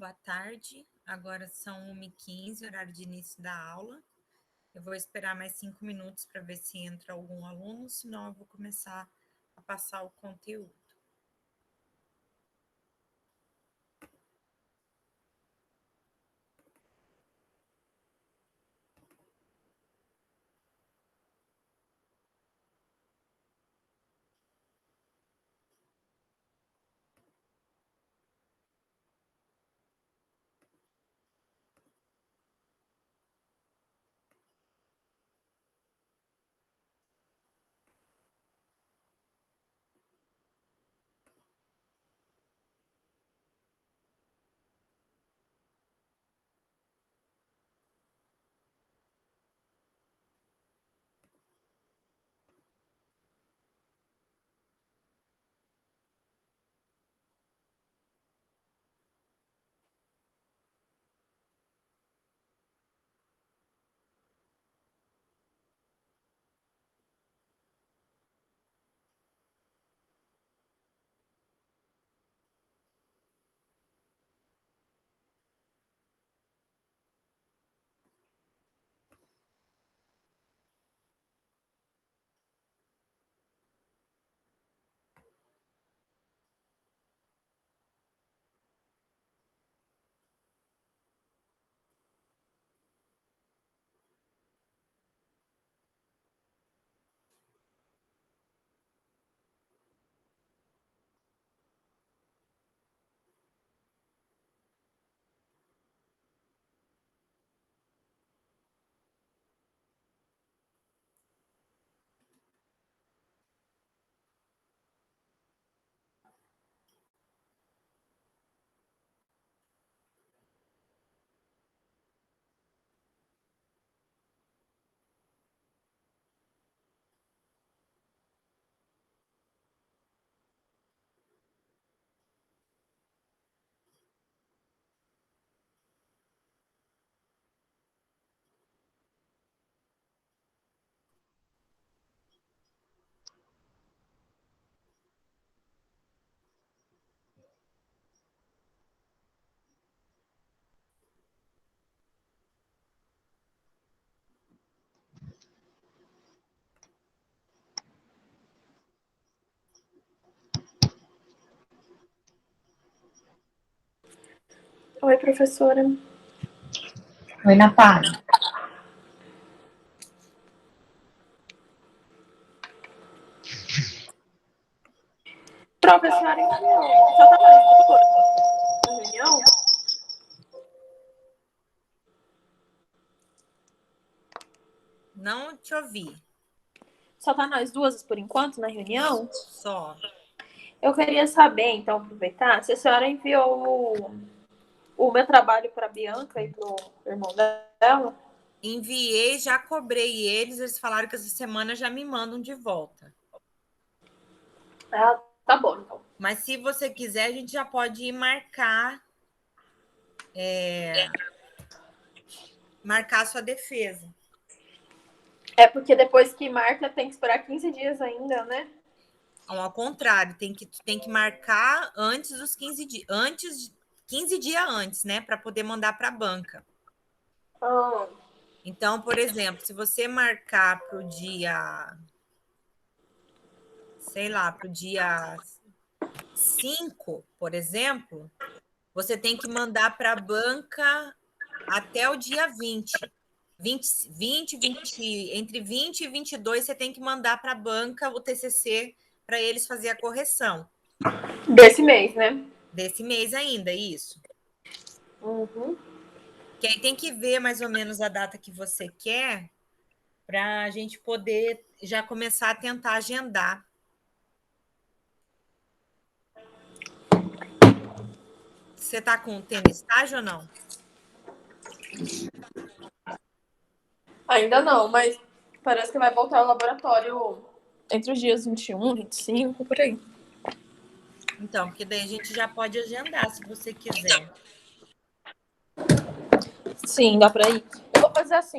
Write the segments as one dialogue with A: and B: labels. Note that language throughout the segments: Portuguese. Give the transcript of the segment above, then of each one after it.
A: boa tarde. Agora são 1h15, horário de início da aula. Eu vou esperar mais 5 minutos para ver se entra algum aluno, senão eu vou começar a passar o conteúdo.
B: Oi, professora.
A: Oi, Natália.
B: Professora, só tá nós duas na reunião?
A: Não te ouvi.
B: Só tá nós duas por enquanto na reunião?
A: Só.
B: Eu queria saber, então, aproveitar, se a senhora enviou o meu trabalho para a Bianca e pro irmão dela.
A: Enviei, já cobrei eles falaram que essa semana já me mandam de volta.
B: Ah, tá bom, então.
A: Mas se você quiser, a gente já pode ir marcar a sua defesa.
B: É porque depois que marca tem que esperar 15 dias ainda, né?
A: Ao contrário, tem que marcar antes dos 15 dias, 15 dias antes, né, para poder mandar para a banca.
B: Ah.
A: Então, por exemplo, se você marcar para o dia, sei lá, para o dia 5, por exemplo, você tem que mandar para a banca até o dia 20. Entre 20 e 22, você tem que mandar para a banca o TCC para eles fazer a correção.
B: Desse mês, né?
A: Desse mês ainda, isso.
B: Uhum.
A: Que aí tem que ver mais ou menos a data que você quer para a gente poder já começar a tentar agendar. Você está tendo estágio ou não?
B: Ainda não, mas parece que vai voltar ao laboratório entre os dias 21, 25, por aí.
A: Então, porque daí a gente já pode agendar, se você quiser.
B: Sim, dá pra ir. Eu vou fazer assim,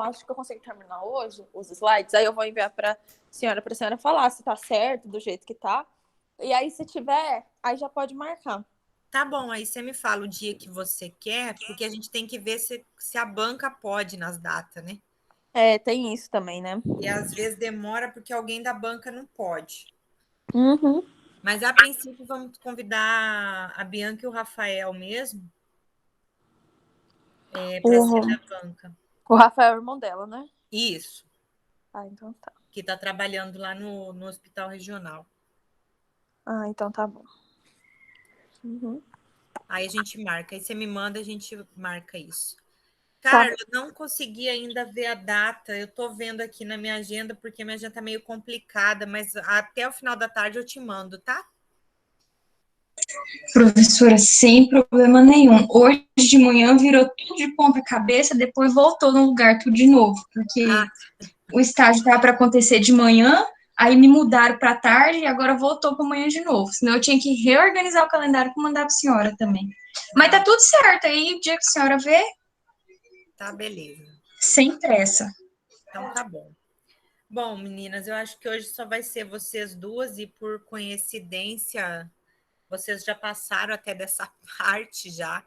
B: acho que eu consigo terminar hoje os slides, aí eu vou enviar pra senhora falar se tá certo, do jeito que tá. E aí, se tiver, aí já pode marcar.
A: Tá bom, aí você me fala o dia que você quer, porque a gente tem que ver se a banca pode nas datas, né?
B: Tem isso também, né?
A: E às vezes demora porque alguém da banca não pode.
B: Uhum.
A: Mas a princípio vamos convidar a Bianca e o Rafael mesmo, para ser
B: O,
A: da banca.
B: o Rafael é o irmão dela, né?
A: Isso,
B: Ah, então tá.
A: que está trabalhando lá no hospital regional.
B: Ah, então tá bom. Uhum.
A: Aí a gente marca, aí você me manda, a gente marca isso.
B: Tá bom.
A: Carla, não consegui ainda ver a data. Eu tô vendo aqui na minha agenda, porque minha agenda tá meio complicada, mas até o final da tarde eu te mando, tá?
C: Professora, sem problema nenhum. Hoje de manhã virou tudo de ponta cabeça, depois voltou no lugar tudo de novo, porque
A: Ah,
C: o estágio estava para acontecer de manhã, aí me mudaram para tarde e agora voltou para amanhã de novo. Senão eu tinha que reorganizar o calendário para mandar para a senhora também. Mas tá
A: não,
C: tudo certo aí, o dia que a senhora vê,
A: tá beleza.
C: sem pressa.
A: Então tá bom. Bom, meninas, eu acho que hoje só vai ser vocês duas, e por coincidência, vocês já passaram até dessa parte já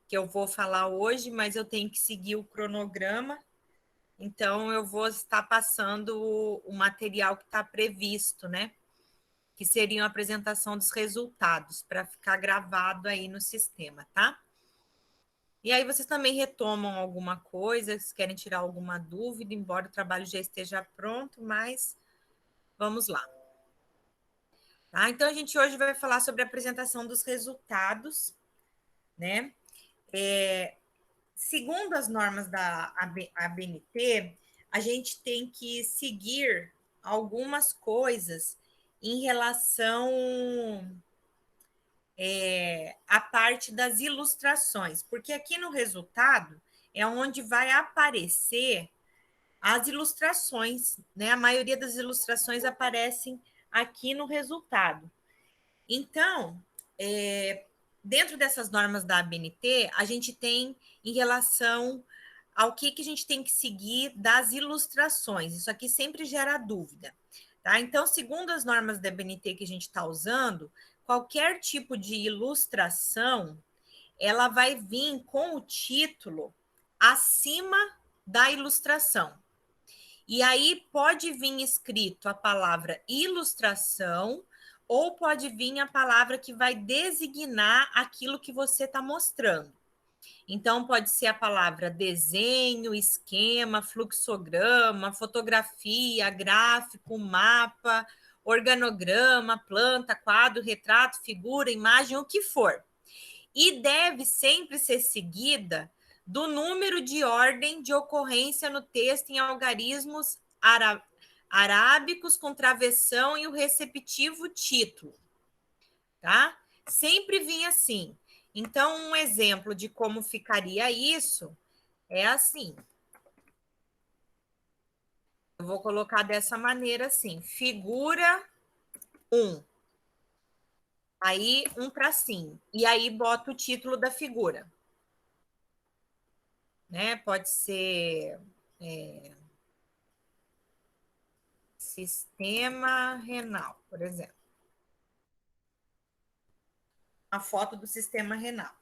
A: que eu vou falar hoje, mas eu tenho que seguir o cronograma. Então, eu vou estar passando o material que está previsto, né? Que seria a apresentação dos resultados, para ficar gravado aí no sistema, tá? E aí vocês também retomam alguma coisa, se querem tirar alguma dúvida, embora o trabalho já esteja pronto, mas vamos lá. Tá? Então, a gente hoje vai falar sobre a apresentação dos resultados, né? Segundo as normas da ABNT, a gente tem que seguir algumas coisas em relação à parte das ilustrações, porque aqui no resultado é onde vai aparecer as ilustrações, né? A maioria das ilustrações aparecem aqui no resultado. Então, dentro dessas normas da ABNT, a gente tem em relação ao que a gente tem que seguir das ilustrações. Isso aqui sempre gera dúvida. Tá? Então, segundo as normas da ABNT que a gente está usando, qualquer tipo de ilustração, ela vai vir com o título acima da ilustração. E aí pode vir escrito a palavra ilustração, ou pode vir a palavra que vai designar aquilo que você está mostrando. Então, pode ser a palavra desenho, esquema, fluxograma, fotografia, gráfico, mapa, organograma, planta, quadro, retrato, figura, imagem, o que for. E deve sempre ser seguida do número de ordem de ocorrência no texto em algarismos arábicos com travessão e o receptivo título, tá? Sempre vinha assim. Então, um exemplo de como ficaria isso é assim. Eu vou colocar dessa maneira assim: figura 1. Aí, um tracinho. E aí, bota o título da figura. Né? Pode ser sistema renal, por exemplo. A foto do sistema renal.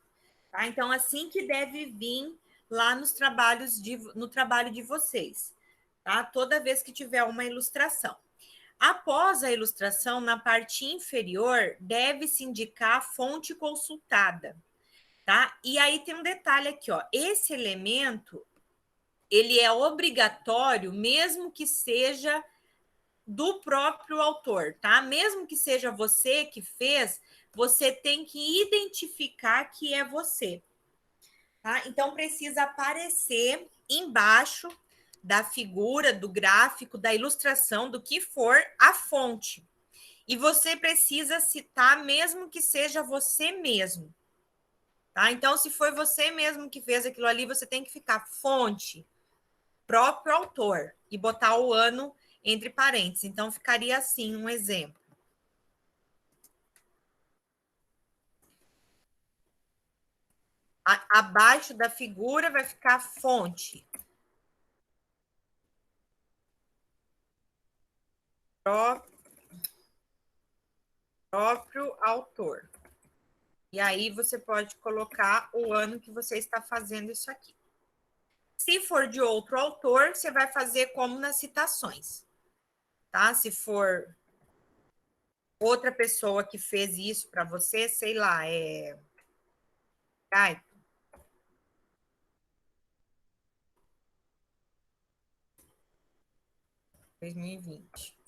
A: Tá? Então, assim que deve vir lá no trabalho de vocês, tá? Toda vez que tiver uma ilustração. Após a ilustração, na parte inferior, deve-se indicar a fonte consultada, tá? E aí tem um detalhe aqui, ó. Esse elemento, ele é obrigatório, mesmo que seja do próprio autor, tá? Mesmo que seja você que fez, você tem que identificar que é você, tá? Então precisa aparecer embaixo da figura, do gráfico, da ilustração, do que for a fonte. E você precisa citar, mesmo que seja você mesmo, tá? Então, se foi você mesmo que fez aquilo ali, você tem que ficar fonte, próprio autor, e botar o ano entre parênteses. Então, ficaria assim um exemplo. Abaixo da figura vai ficar fonte. Próprio autor. E aí você pode colocar o ano que você está fazendo isso aqui. Se for de outro autor, você vai fazer como nas citações, tá? Se for outra pessoa que fez isso para você, sei lá, Ai, 2020.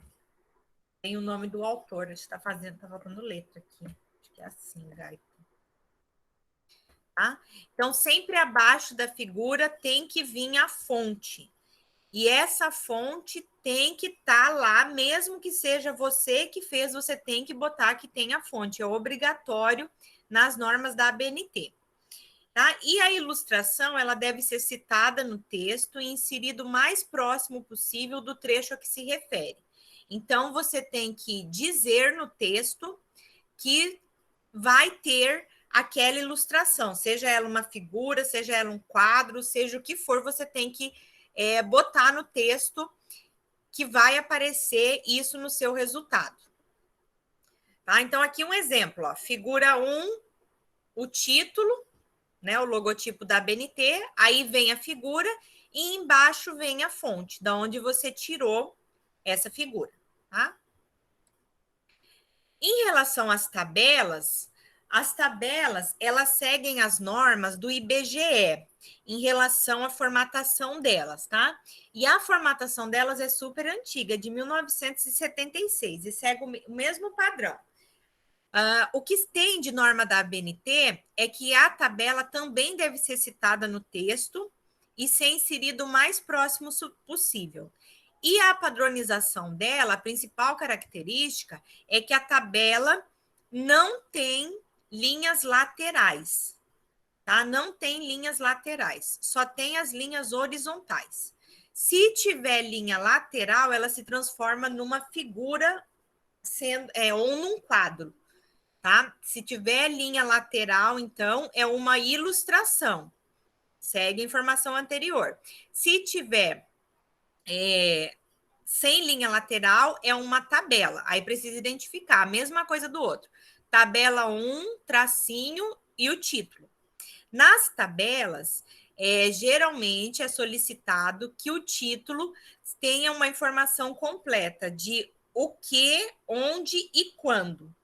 A: Tem o nome do autor, a gente está fazendo, tá faltando letra aqui. Acho que é assim, Gaito. Tá? Então, sempre abaixo da figura tem que vir a fonte. E essa fonte tem que estar lá, mesmo que seja você que fez, você tem que botar que tem a fonte. É obrigatório nas normas da ABNT. Tá? E a ilustração, ela deve ser citada no texto e inserida o mais próximo possível do trecho a que se refere. Então, você tem que dizer no texto que vai ter aquela ilustração, seja ela uma figura, seja ela um quadro, seja o que for, você tem que botar no texto que vai aparecer isso no seu resultado. Tá? Então, aqui um exemplo, ó, figura 1, o título, né, o logotipo da ABNT, aí vem a figura e embaixo vem a fonte, da onde você tirou essa figura. Tá? Em relação às tabelas, elas seguem as normas do IBGE em relação à formatação delas, tá? E a formatação delas é super antiga, de 1976, e segue o mesmo padrão. O que tem de norma da ABNT é que a tabela também deve ser citada no texto e ser inserida o mais próximo possível. E a padronização dela, a principal característica é que a tabela não tem linhas laterais, tá? Não tem linhas laterais, só tem as linhas horizontais. Se tiver linha lateral, ela se transforma numa figura ou num quadro, tá? Se tiver linha lateral, então, é uma ilustração. Segue a informação anterior. Se tiver sem linha lateral, é uma tabela. Aí precisa identificar a mesma coisa do outro. Tabela 1, tracinho e o título. Nas tabelas, geralmente é solicitado que o título tenha uma informação completa de o que, onde e quando.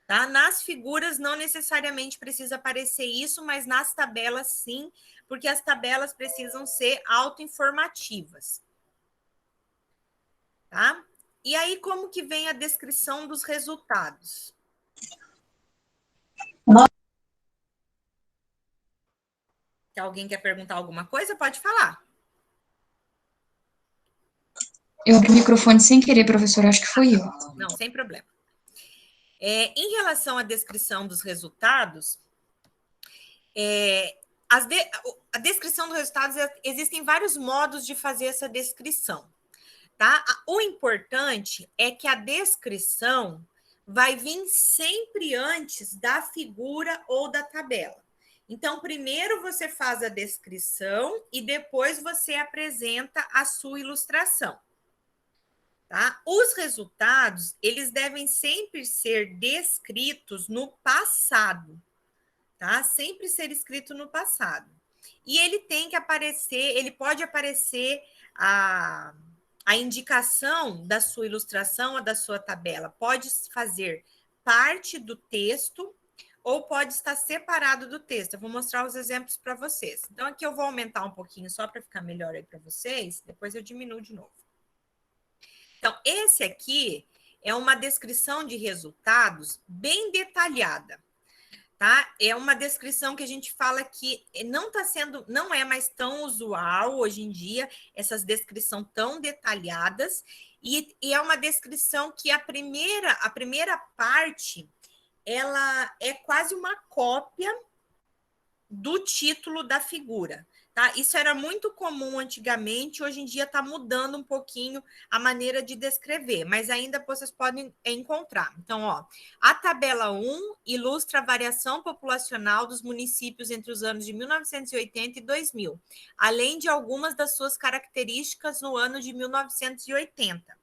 A: Tá? Nas figuras não necessariamente precisa aparecer isso, mas nas tabelas sim, porque as tabelas precisam ser autoinformativas. Tá? E aí, como que vem a descrição dos resultados? Se alguém quer perguntar alguma coisa, pode falar.
C: Eu abri o microfone sem querer, professora, acho que foi eu.
A: Não, sem problema. Em relação à descrição dos resultados, a descrição dos resultados, existem vários modos de fazer essa descrição. Tá? O importante é que a descrição vai vir sempre antes da figura ou da tabela. Então, primeiro você faz a descrição e depois você apresenta a sua ilustração. Tá? Os resultados, eles devem sempre ser descritos no passado, tá? Sempre ser escrito no passado. E ele tem que aparecer, ele pode aparecer a indicação da sua ilustração ou da sua tabela, pode fazer parte do texto ou pode estar separado do texto. Eu vou mostrar os exemplos para vocês. Então, aqui eu vou aumentar um pouquinho só para ficar melhor aí para vocês, depois eu diminuo de novo. Então, esse aqui é uma descrição de resultados bem detalhada, tá? É uma descrição que a gente fala que não é mais tão usual hoje em dia, essas descrições tão detalhadas, e é uma descrição que a primeira parte, ela é quase uma cópia do título da figura. Tá? Isso era muito comum antigamente, hoje em dia está mudando um pouquinho a maneira de descrever, mas ainda vocês podem encontrar. Então, ó, a tabela 1 ilustra a variação populacional dos municípios entre os anos de 1980 e 2000, além de algumas das suas características no ano de 1980.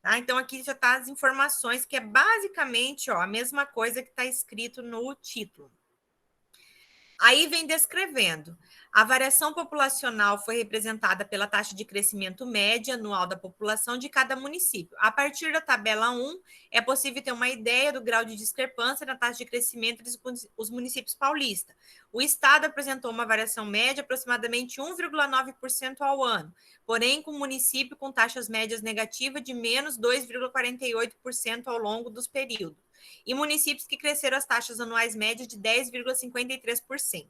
A: Tá? Então, aqui já está as informações, que é basicamente ó, a mesma coisa que está escrito no título. Aí vem descrevendo. A variação populacional foi representada pela taxa de crescimento média anual da população de cada município. A partir da tabela 1, é possível ter uma ideia do grau de discrepância na taxa de crescimento entre os municípios paulistas. O estado apresentou uma variação média aproximadamente 1,9% ao ano, porém com município com taxas médias negativas de menos 2,48% ao longo dos períodos, e municípios que cresceram as taxas anuais médias de 10,53%.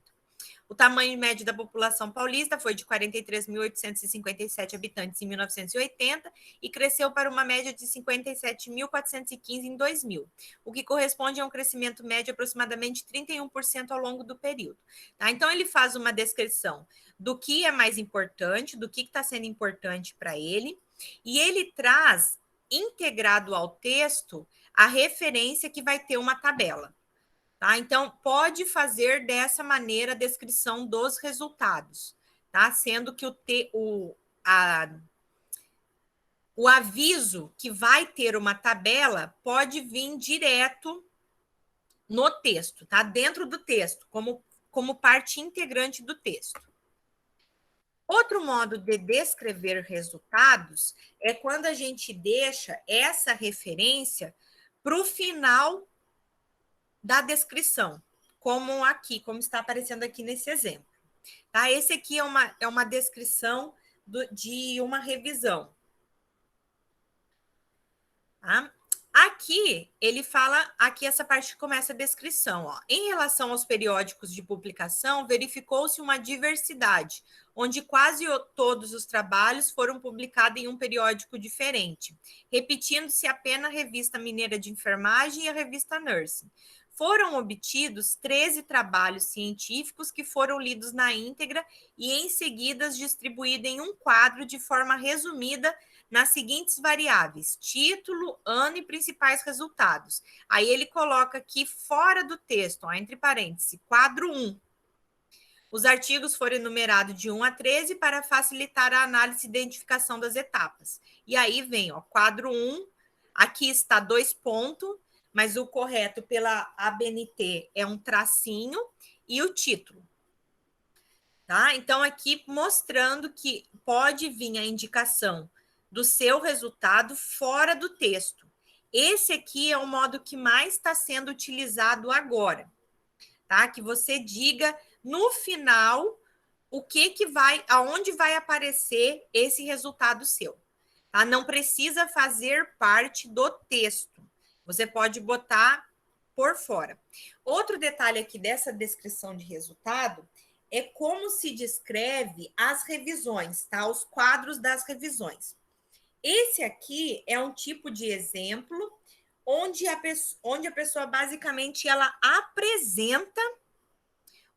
A: O tamanho médio da população paulista foi de 43.857 habitantes em 1980 e cresceu para uma média de 57.415 em 2000, o que corresponde a um crescimento médio de aproximadamente 31% ao longo do período. Tá? Então, ele faz uma descrição do que é mais importante, do que está sendo importante para ele, e ele traz, integrado ao texto, a referência que vai ter uma tabela. Tá? Então, pode fazer dessa maneira a descrição dos resultados, tá? Sendo que o aviso que vai ter uma tabela pode vir direto no texto, tá? Dentro do texto, como parte integrante do texto. Outro modo de descrever resultados é quando a gente deixa essa referência para o final da descrição, como aqui, como está aparecendo aqui nesse exemplo. Tá? Esse aqui é uma descrição de uma revisão. Tá? Aqui, ele fala, aqui essa parte que começa a descrição. Ó. Em relação aos periódicos de publicação, verificou-se uma diversidade, onde quase todos os trabalhos foram publicados em um periódico diferente, repetindo-se apenas a Revista Mineira de Enfermagem e a Revista Nursing. Foram obtidos 13 trabalhos científicos que foram lidos na íntegra e em seguida distribuídos em um quadro de forma resumida nas seguintes variáveis: título, ano e principais resultados. Aí ele coloca aqui fora do texto, ó, entre parênteses, quadro 1. Os artigos foram enumerados de 1 a 13 para facilitar a análise e identificação das etapas. E aí vem, ó, quadro 1, aqui está 2 pontos, mas o correto pela ABNT é um tracinho e o título. Tá? Então, aqui mostrando que pode vir a indicação do seu resultado fora do texto. Esse aqui é o modo que mais está sendo utilizado agora, tá? Que você diga no final o que vai, aonde vai aparecer esse resultado seu, tá? Não precisa fazer parte do texto. Você pode botar por fora. Outro detalhe aqui dessa descrição de resultado é como se descreve as revisões, tá? Os quadros das revisões. Esse aqui é um tipo de exemplo onde a pessoa basicamente ela apresenta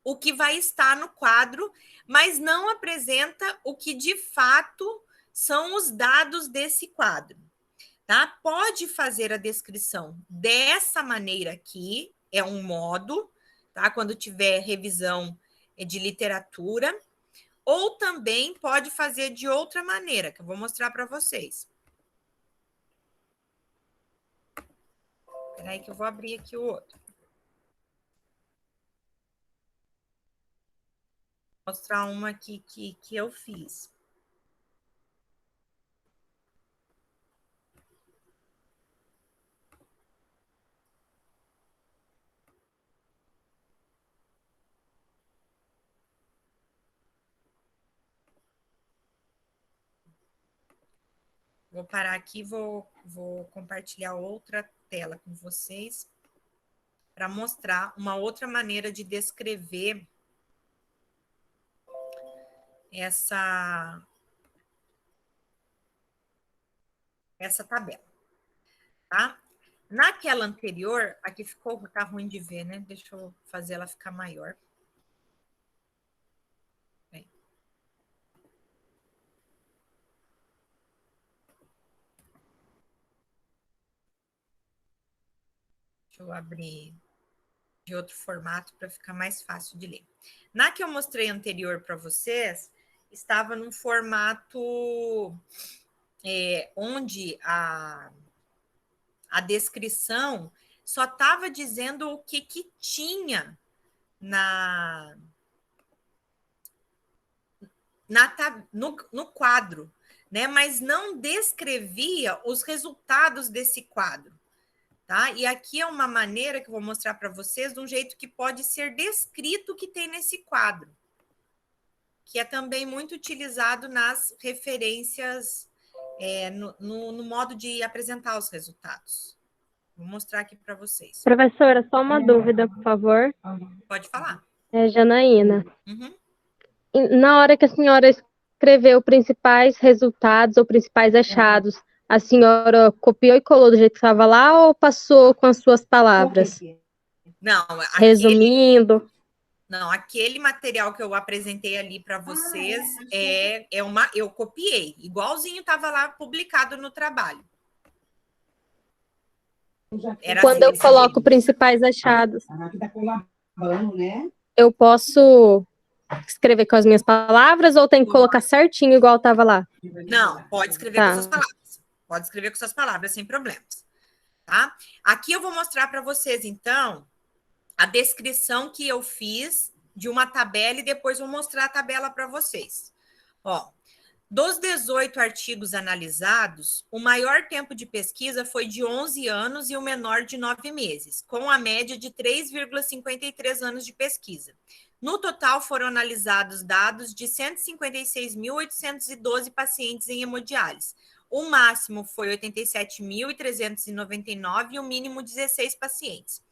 A: o que vai estar no quadro, mas não apresenta o que de fato são os dados desse quadro. Tá? Pode fazer a descrição dessa maneira aqui, é um modo, tá? Quando tiver revisão de literatura, ou também pode fazer de outra maneira, que eu vou mostrar para vocês. Espera aí que eu vou abrir aqui o outro. Vou mostrar uma aqui que eu fiz. Vou parar aqui, vou compartilhar outra tela com vocês para mostrar uma outra maneira de descrever essa tabela, tá? Naquela anterior, aqui tá ruim de ver, né? Deixa eu fazer ela ficar maior. Bem. Deixa eu abrir de outro formato para ficar mais fácil de ler. Na que eu mostrei anterior para vocês, estava num formato onde a descrição só estava dizendo o que tinha no quadro, né? Mas não descrevia os resultados desse quadro. Tá? E aqui é uma maneira que eu vou mostrar para vocês de um jeito que pode ser descrito o que tem nesse quadro, que é também muito utilizado nas referências, no modo de apresentar os resultados. Vou mostrar aqui para vocês.
D: Professora, só uma dúvida, por favor.
A: Pode falar.
D: É Janaína.
A: Uhum.
D: Na hora que a senhora escreveu principais resultados ou principais achados, a senhora copiou e colou do jeito que estava lá ou passou com as suas palavras?
A: Não,
D: Resumindo.
A: Não, aquele material que eu apresentei ali para vocês eu copiei, igualzinho estava lá publicado no trabalho.
D: Quando eu coloco principais achados, eu posso escrever com as minhas palavras ou tem que colocar certinho igual estava lá?
A: Não, pode escrever com suas palavras. Pode escrever com suas palavras, sem problemas. Tá? Aqui eu vou mostrar para vocês, então, a descrição que eu fiz de uma tabela e depois vou mostrar a tabela para vocês. Ó, dos 18 artigos analisados, o maior tempo de pesquisa foi de 11 anos e o menor de 9 meses, com a média de 3,53 anos de pesquisa. No total, foram analisados dados de 156.812 pacientes em hemodiálise. O máximo foi 87.399 e o mínimo 16 pacientes.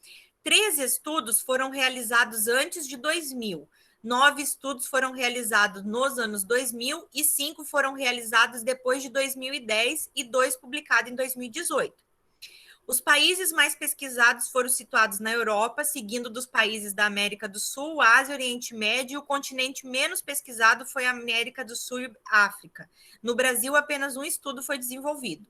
A: 3 estudos foram realizados antes de 2000. 9 estudos foram realizados nos anos 2000 e 5 foram realizados depois de 2010 e 2 publicados em 2018. Os países mais pesquisados foram situados na Europa, seguindo dos países da América do Sul, Ásia, Oriente Médio, e o continente menos pesquisado foi a América do Sul e África. No Brasil, apenas um estudo foi desenvolvido.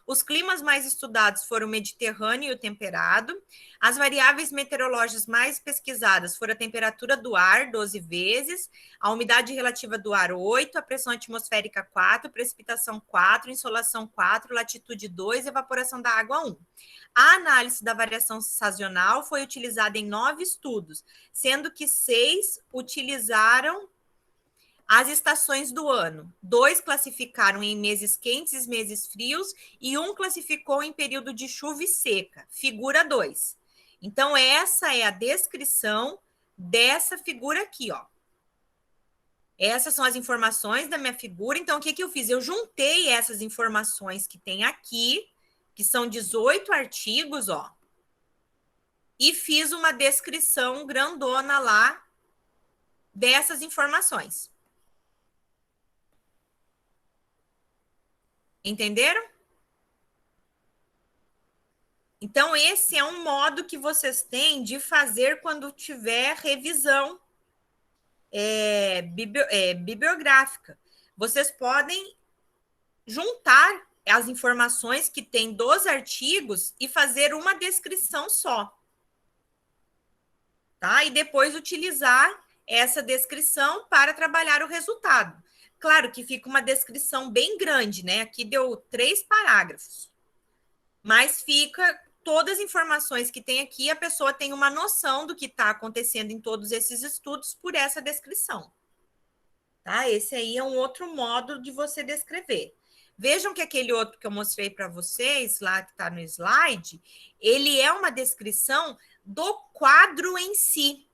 A: Os climas mais estudados foram o Mediterrâneo e o temperado. As variáveis meteorológicas mais pesquisadas foram a temperatura do ar, 12 vezes, a umidade relativa do ar, 8, a pressão atmosférica, 4, precipitação, 4, insolação, 4, latitude, 2, evaporação da água, 1. A análise da variação sazonal foi utilizada em 9 estudos, sendo que 6 utilizaram as estações do ano. 2 classificaram em meses quentes e meses frios e 1 classificou em período de chuva e seca, figura 2. Então, essa é a descrição dessa figura aqui, ó. Essas são as informações da minha figura. Então, o que eu fiz? Eu juntei essas informações que tem aqui, que são 18 artigos, ó, e fiz uma descrição grandona lá dessas informações. Entenderam? Então, esse é um modo que vocês têm de fazer quando tiver revisão bibliográfica. Vocês podem juntar as informações que tem dos artigos e fazer uma descrição só. Tá? E depois utilizar essa descrição para trabalhar o resultado. Claro que fica uma descrição bem grande, né? Aqui deu 3 parágrafos. Mas fica todas as informações que tem aqui, a pessoa tem uma noção do que está acontecendo em todos esses estudos por essa descrição. Tá? Esse aí é um outro modo de você descrever. Vejam que aquele outro que eu mostrei para vocês, lá que está no slide, ele é uma descrição do quadro em si,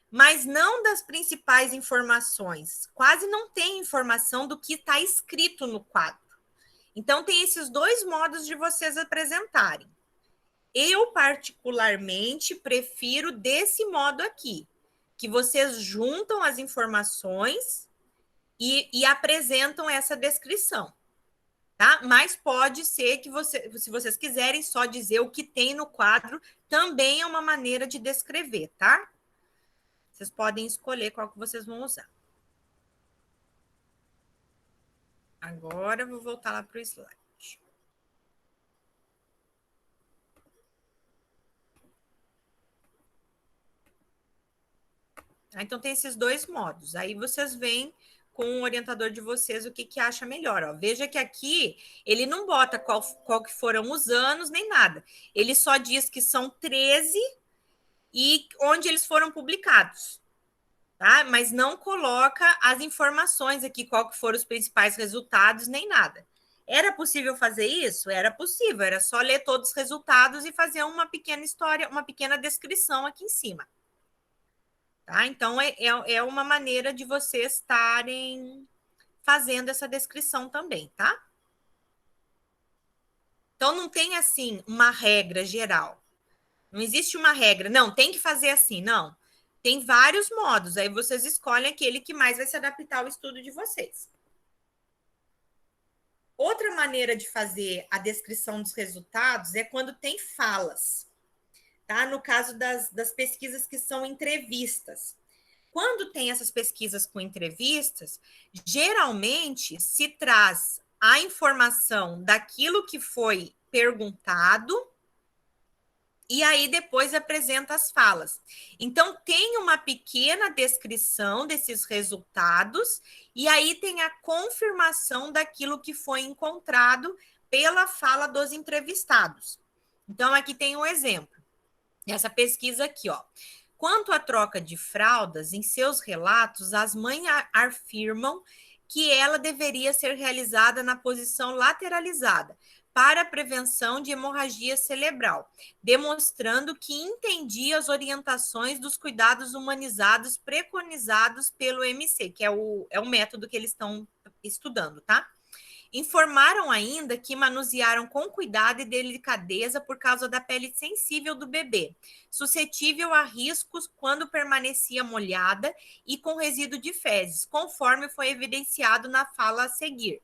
A: mas não das principais informações. Quase não tem informação do que está escrito no quadro. Então, tem esses 2 modos de vocês apresentarem. Eu, particularmente, prefiro desse modo aqui, que vocês juntam as informações e apresentam essa descrição. Tá? Mas pode ser que se vocês quiserem só dizer o que tem no quadro, também é uma maneira de descrever, tá? Vocês podem escolher qual que vocês vão usar. Agora eu vou voltar lá para o slide. Então, tem esses 2 modos. Aí vocês veem com o orientador de vocês o que acha melhor. Ó. Veja que aqui ele não bota qual que foram os anos nem nada. Ele só diz que são 13 e onde eles foram publicados. Tá? Mas não coloca as informações aqui, qual que foram os principais resultados, nem nada. Era possível fazer isso? Era possível, era só ler todos os resultados e fazer uma pequena história, uma pequena descrição aqui em cima. Tá? Então, é uma maneira de vocês estarem fazendo essa descrição também, tá? Então, não tem, assim, uma regra geral. Não existe uma regra. Não, tem que fazer assim. Não. Tem vários modos. Aí vocês escolhem aquele que mais vai se adaptar ao estudo de vocês. Outra maneira de fazer a descrição dos resultados é quando tem falas. Tá? No caso das pesquisas que são entrevistas. Quando tem essas pesquisas com entrevistas, geralmente se traz a informação daquilo que foi perguntado e aí depois apresenta as falas. Então, tem uma pequena descrição desses resultados e aí tem a confirmação daquilo que foi encontrado pela fala dos entrevistados. Então, aqui tem um exemplo. Essa pesquisa aqui, ó. Quanto à troca de fraldas, em seus relatos, as mães afirmam que ela deveria ser realizada na posição lateralizada para a prevenção de hemorragia cerebral, demonstrando que entendia as orientações dos cuidados humanizados preconizados pelo MC, que é o método que eles estão estudando, tá? Informaram ainda que manusearam com cuidado e delicadeza por causa da pele sensível do bebê, suscetível a riscos quando permanecia molhada e com resíduo de fezes, conforme foi evidenciado na fala a seguir.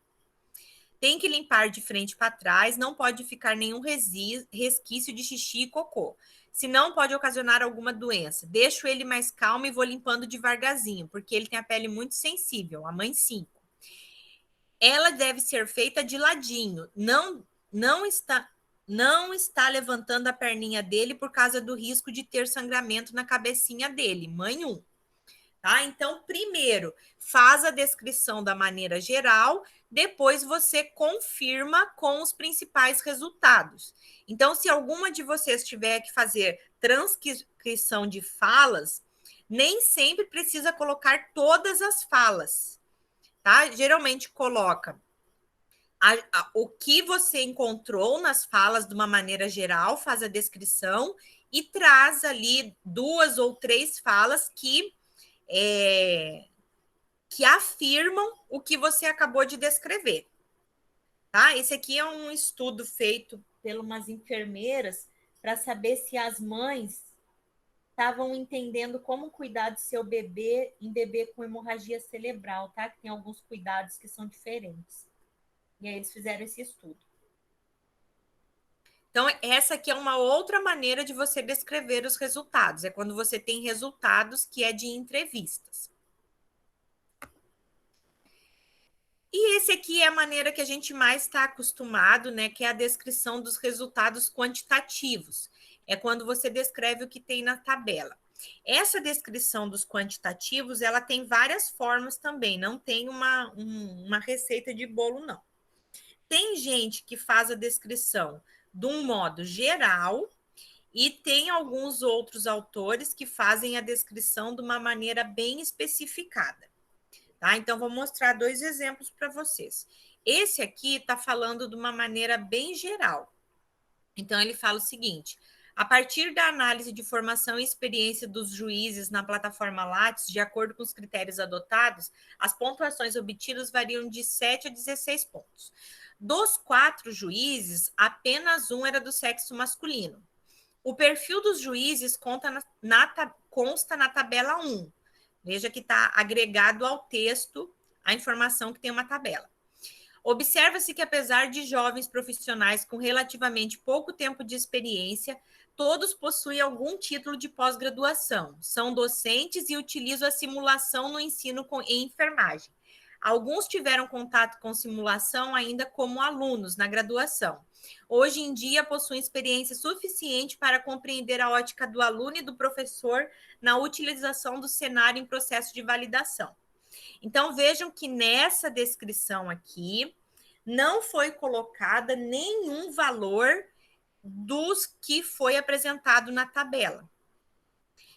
A: Tem que limpar de frente para trás, não pode ficar nenhum resquício de xixi e cocô, senão pode ocasionar alguma doença. Deixo ele mais calmo e vou limpando devagarzinho, porque ele tem a pele muito sensível, a mãe 5. Ela deve ser feita de ladinho, não está levantando a perninha dele por causa do risco de ter sangramento na cabecinha dele, mãe 1. Tá? Então, primeiro, faz a descrição da maneira geral, depois você confirma com os principais resultados. Então, se alguma de vocês tiver que fazer transcrição de falas, nem sempre precisa colocar todas as falas. Tá? Geralmente coloca o que você encontrou nas falas de uma maneira geral, faz a descrição e traz ali 2 ou 3 falas que afirmam o que você acabou de descrever. Tá? Esse aqui é um estudo feito por umas enfermeiras para saber se as mães estavam entendendo como cuidar do seu bebê em bebê com hemorragia cerebral, tá? Que tem alguns cuidados que são diferentes. E aí eles fizeram esse estudo. Então, essa aqui é uma outra maneira de você descrever os resultados. É quando você tem resultados que é de entrevistas. E esse aqui é a maneira que a gente mais está acostumado, né? Que é a descrição dos resultados quantitativos. É quando você descreve o que tem na tabela. Essa descrição dos quantitativos, ela tem várias formas também, não tem uma receita de bolo, não. Tem gente que faz a descrição de um modo geral e tem alguns outros autores que fazem a descrição de uma maneira bem especificada. Tá? Então, vou mostrar 2 exemplos para vocês. Esse aqui está falando de uma maneira bem geral. Então, ele fala o seguinte: a partir da análise de formação e experiência dos juízes na plataforma Lattes, de acordo com os critérios adotados, as pontuações obtidas variam de 7 a 16 pontos. Dos 4 juízes, apenas um era do sexo masculino. O perfil dos juízes consta na tabela 1. Veja que está agregado ao texto a informação que tem uma tabela. Observa-se que, apesar de jovens profissionais com relativamente pouco tempo de experiência, todos possuem algum título de pós-graduação, são docentes e utilizam a simulação no ensino em enfermagem. Alguns tiveram contato com simulação ainda como alunos na graduação. Hoje em dia, possuem experiência suficiente para compreender a ótica do aluno e do professor na utilização do cenário em processo de validação. Então, vejam que nessa descrição aqui não foi colocada nenhum valor dos que foi apresentado na tabela.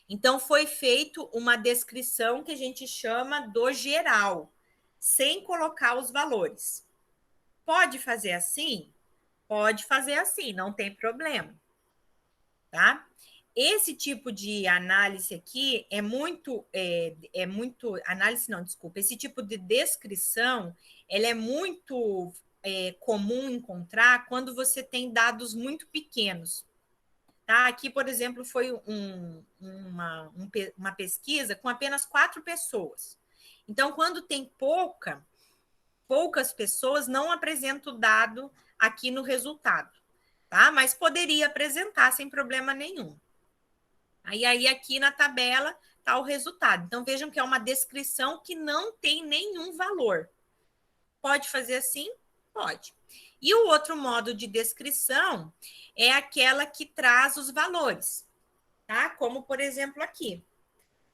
A: Então, foi feito uma descrição que a gente chama do geral, sem colocar os valores. Pode fazer assim? Pode fazer assim, não tem problema, tá? Esse tipo de análise aqui análise não, desculpa, esse tipo de descrição, ela é muito comum encontrar quando você tem dados muito pequenos, tá? Aqui, por exemplo, foi uma pesquisa com apenas 4 pessoas. Então, quando tem poucas pessoas, não apresenta o dado aqui no resultado, tá? Mas poderia apresentar sem problema nenhum. Aí aqui na tabela está o resultado. Então, vejam que é uma descrição que não tem nenhum valor. Pode fazer assim? Pode. E o outro modo de descrição é aquela que traz os valores, tá? Como, por exemplo, aqui.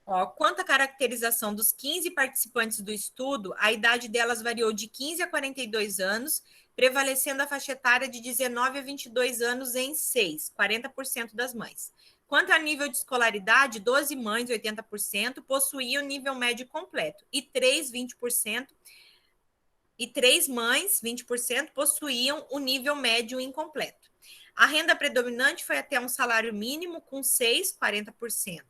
A: Ó, quanto à caracterização dos 15 participantes do estudo, a idade delas variou de 15 a 42 anos, prevalecendo a faixa etária de 19 a 22 anos em 40% das mães. Quanto ao nível de escolaridade, 12 mães, 80%, possuíam nível médio completo, e 3 mães, 20%, possuíam o nível médio incompleto. A renda predominante foi até um salário mínimo, com 40%.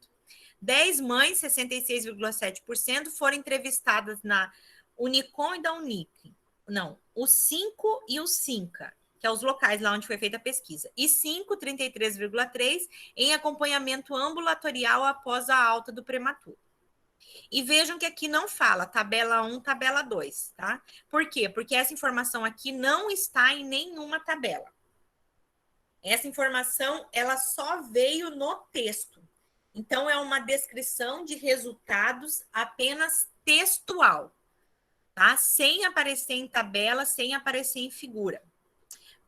A: 10 mães, 66,7%, foram entrevistadas na Unicom e da Unic. Não, o 5 e o 5, que é os locais lá onde foi feita a pesquisa. E 5, 33,3%, em acompanhamento ambulatorial após a alta do prematuro. E vejam que aqui não fala tabela 1, tabela 2, tá? Por quê? Porque essa informação aqui não está em nenhuma tabela. Essa informação, ela só veio no texto. Então, é uma descrição de resultados apenas textual, tá? Sem aparecer em tabela, sem aparecer em figura.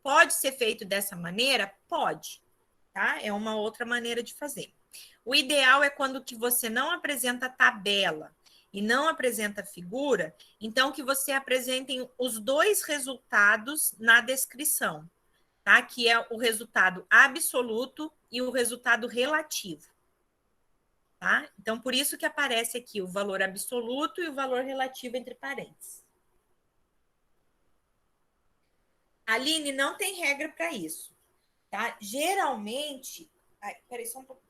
A: Pode ser feito dessa maneira? Pode, tá? É uma outra maneira de fazer. O ideal é quando que você não apresenta tabela e não apresenta figura, então que você apresente os dois resultados na descrição, tá? Que é o resultado absoluto e o resultado relativo. Tá? Então, por isso que aparece aqui o valor absoluto e o valor relativo entre parênteses. Aline, não tem regra para isso. Tá? Geralmente... peraí, só um pouco.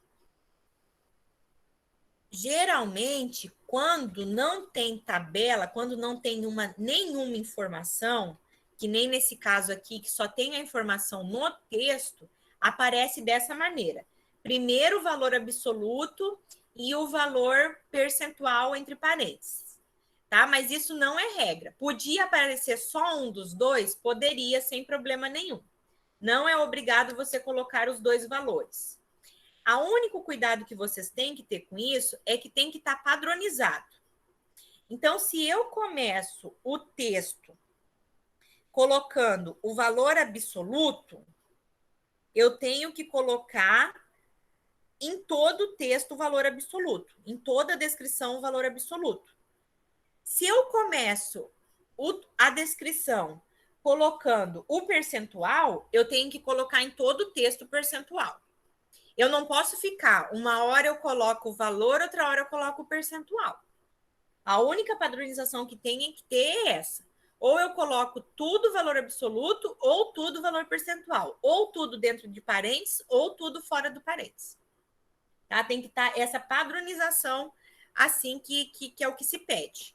A: Geralmente, quando não tem tabela, quando não tem nenhuma informação, que nem nesse caso aqui, que só tem a informação no texto, aparece dessa maneira. Primeiro o valor absoluto e o valor percentual entre parênteses, tá? Mas isso não é regra. Podia aparecer só um dos dois? Poderia, sem problema nenhum. Não é obrigado você colocar os dois valores. O único cuidado que vocês têm que ter com isso é que tem que estar padronizado. Então, se eu começo o texto colocando o valor absoluto, eu tenho que colocar em todo o texto o valor absoluto, em toda a descrição o valor absoluto. Se eu começo a descrição colocando o percentual, eu tenho que colocar em todo o texto o percentual. Eu não posso ficar, uma hora eu coloco o valor, outra hora eu coloco o percentual. A única padronização que tem que ter é essa. Ou eu coloco tudo valor absoluto, ou tudo valor percentual. Ou tudo dentro de parênteses, ou tudo fora do parênteses. Tá? Tem que estar essa padronização assim que é o que se pede.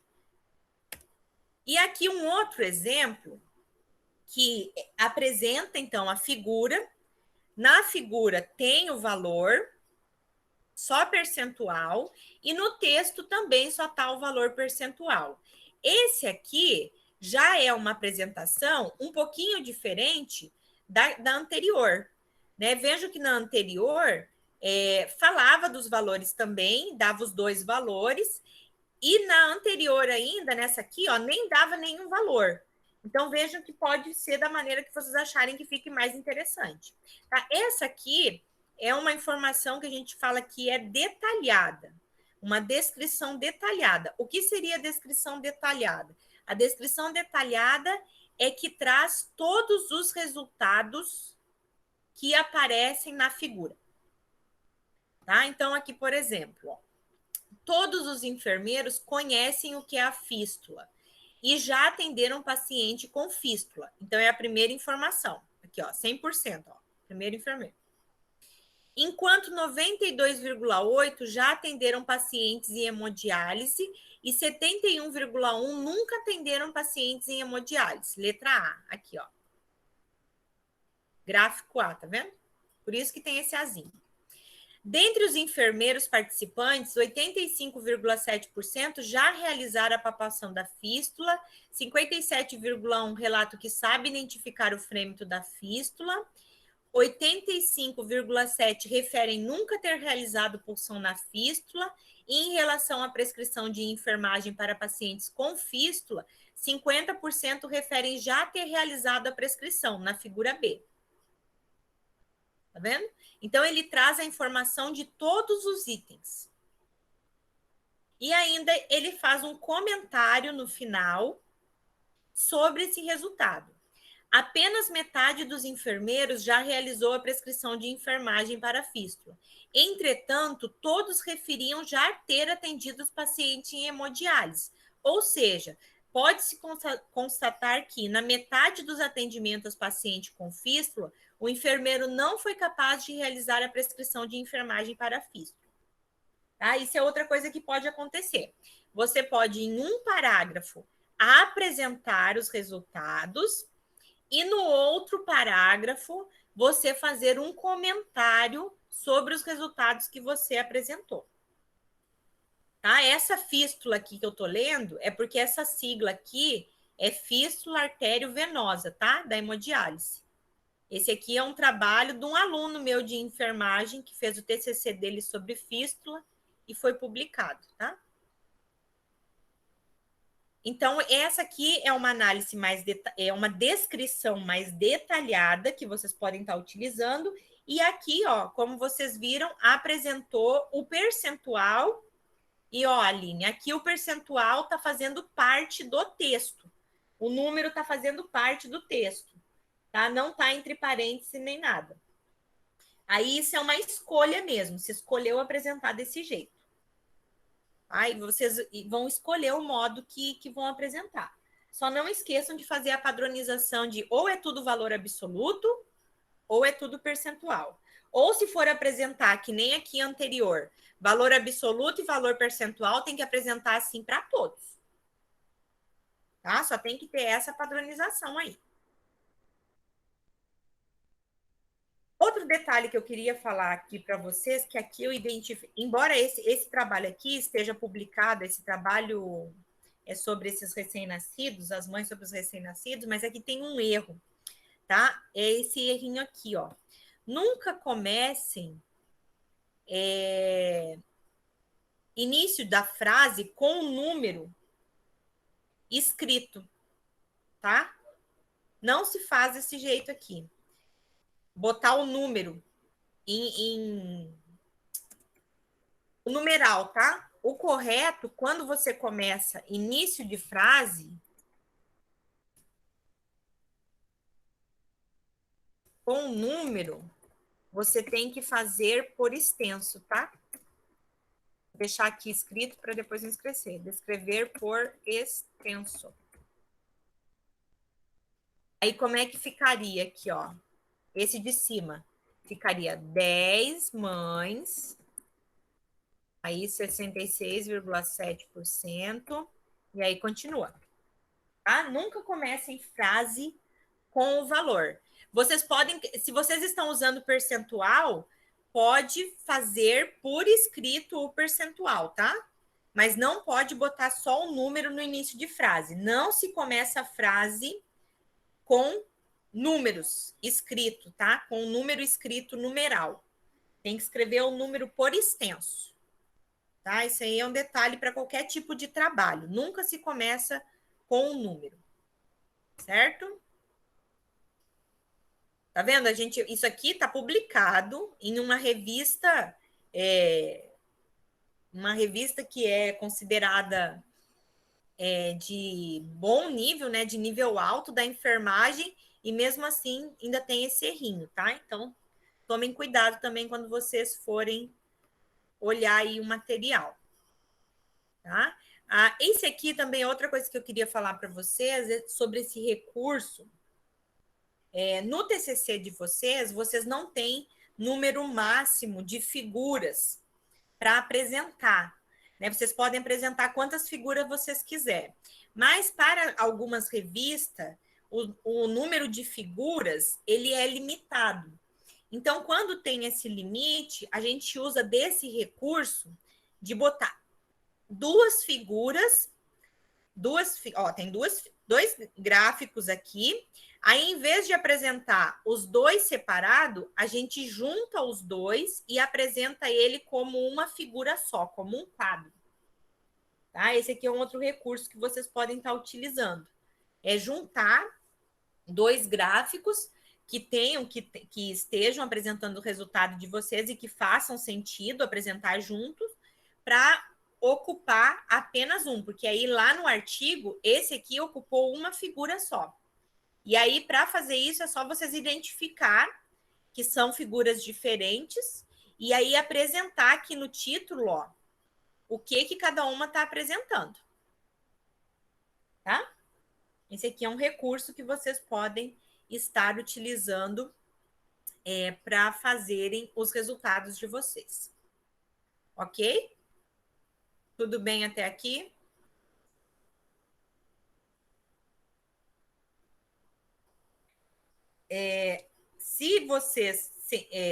A: E aqui um outro exemplo que apresenta, então, a figura. Na figura tem o valor, só percentual, e no texto também só está o valor percentual. Esse aqui já é uma apresentação um pouquinho diferente da anterior. Né? Vejo que na anterior falava dos valores também, dava os dois valores, e na anterior ainda, nessa aqui, ó, nem dava nenhum valor. Então, vejam que pode ser da maneira que vocês acharem que fique mais interessante. Tá? Essa aqui é uma informação que a gente fala que é detalhada, uma descrição detalhada. O que seria a descrição detalhada? A descrição detalhada é que traz todos os resultados que aparecem na figura. Tá? Então, aqui, por exemplo, ó, todos os enfermeiros conhecem o que é a fístula e já atenderam paciente com fístula. Então, é a primeira informação. Aqui, ó, 100%, ó, primeiro enfermeiro. Enquanto 92,8% já atenderam pacientes em hemodiálise e 71,1% nunca atenderam pacientes em hemodiálise. Letra A, aqui, ó. Gráfico A, tá vendo? Por isso que tem esse azinho. Dentre os enfermeiros participantes, 85,7% já realizaram a palpação da fístula, 57,1% relato que sabe identificar o frêmito da fístula, 85,7% referem nunca ter realizado punção na fístula, e em relação à prescrição de enfermagem para pacientes com fístula, 50% referem já ter realizado a prescrição, na figura B. Tá vendo? Então, ele traz a informação de todos os itens. E ainda ele faz um comentário no final sobre esse resultado. Apenas metade dos enfermeiros já realizou a prescrição de enfermagem para fístula. Entretanto, todos referiam já ter atendido os pacientes em hemodiálise. Ou seja, pode-se constatar que, na metade dos atendimentos aos pacientes com fístula, o enfermeiro não foi capaz de realizar a prescrição de enfermagem para fístula. Tá? Isso é outra coisa que pode acontecer. Você pode, em um parágrafo, apresentar os resultados e no outro parágrafo você fazer um comentário sobre os resultados que você apresentou. Tá? Essa fístula aqui que eu tô lendo é porque essa sigla aqui é fístula artério-venosa, tá? Da hemodiálise. Esse aqui é um trabalho de um aluno meu de enfermagem que fez o TCC dele sobre fístula e foi publicado, tá? Então, essa aqui é uma análise é uma descrição mais detalhada que vocês podem estar utilizando. E aqui, ó, como vocês viram, apresentou o percentual. E, ó, Aline, aqui o percentual está fazendo parte do texto. O número está fazendo parte do texto, tá? Não está entre parênteses nem nada. Aí, isso é uma escolha mesmo. Você escolheu apresentar desse jeito. Aí vocês vão escolher o modo que vão apresentar. Só não esqueçam de fazer a padronização de ou é tudo valor absoluto ou é tudo percentual. Ou se for apresentar, que nem aqui anterior, valor absoluto e valor percentual, tem que apresentar assim para todos. Tá? Só tem que ter essa padronização aí. Outro detalhe que eu queria falar aqui para vocês, que aqui eu identifico, embora esse trabalho aqui esteja publicado, esse trabalho é sobre esses recém-nascidos, as mães sobre os recém-nascidos, mas aqui tem um erro, tá? É esse errinho aqui, ó. Nunca comecem início da frase com um número escrito, tá? Não se faz desse jeito aqui. Botar o número o numeral, tá? O correto, quando você começa início de frase, com um número, você tem que fazer por extenso, tá? Vou deixar aqui escrito para depois não esquecer. Descrever por extenso. Aí, como é que ficaria aqui, ó? Esse de cima. Ficaria 10 mães. Aí, 66,7%. E aí, continua. Tá? Nunca comecem frase com o valor. Vocês podem, se vocês estão usando percentual, pode fazer por escrito o percentual, tá? Mas não pode botar só o número no início de frase. Não se começa a frase com números escrito, tá? Com o número escrito numeral. Tem que escrever o número por extenso. Tá? Isso aí é um detalhe para qualquer tipo de trabalho. Nunca se começa com um número. Certo? Tá vendo? Isso aqui está publicado em uma revista que é considerada de bom nível, né? De nível alto da enfermagem, e mesmo assim ainda tem esse errinho, tá? Então, tomem cuidado também quando vocês forem olhar aí o material, tá? Esse aqui também é outra coisa que eu queria falar para vocês, é sobre esse recurso. No TCC de vocês não têm número máximo de figuras para apresentar, né? Vocês podem apresentar quantas figuras vocês quiserem, mas para algumas revistas, o número de figuras, ele é limitado. Então, quando tem esse limite, a gente usa desse recurso de botar duas figuras, tem dois gráficos aqui. Aí, em vez de apresentar os dois separados, a gente junta os dois e apresenta ele como uma figura só, como um quadro. Tá? Esse aqui é um outro recurso que vocês podem estar utilizando. É juntar dois gráficos que estejam apresentando o resultado de vocês e que façam sentido apresentar juntos, para ocupar apenas um, porque aí lá no artigo, esse aqui ocupou uma figura só. E aí, para fazer isso, é só vocês identificar que são figuras diferentes e aí apresentar aqui no título, ó, o que cada uma está apresentando. Tá? Esse aqui é um recurso que vocês podem estar utilizando para fazerem os resultados de vocês. Ok? Tudo bem até aqui?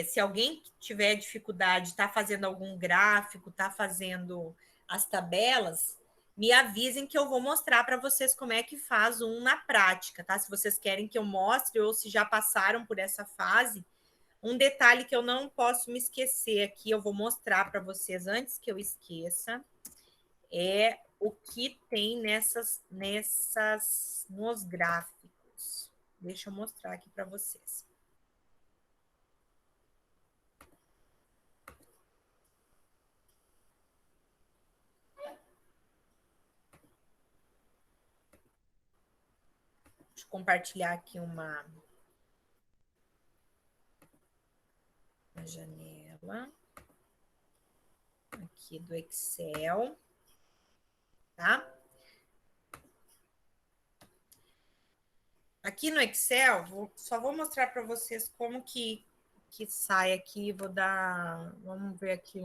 A: Se alguém tiver dificuldade, está fazendo algum gráfico, está fazendo as tabelas, me avisem que eu vou mostrar para vocês como é que faz um na prática, tá? Se vocês querem que eu mostre ou se já passaram por essa fase, um detalhe que eu não posso me esquecer aqui, eu vou mostrar para vocês antes que eu esqueça, é o que tem nos gráficos. Deixa eu mostrar aqui para vocês. Deixa eu compartilhar aqui uma janela aqui do Excel, tá? Aqui no Excel, só vou mostrar para vocês como que sai aqui. Vamos ver aqui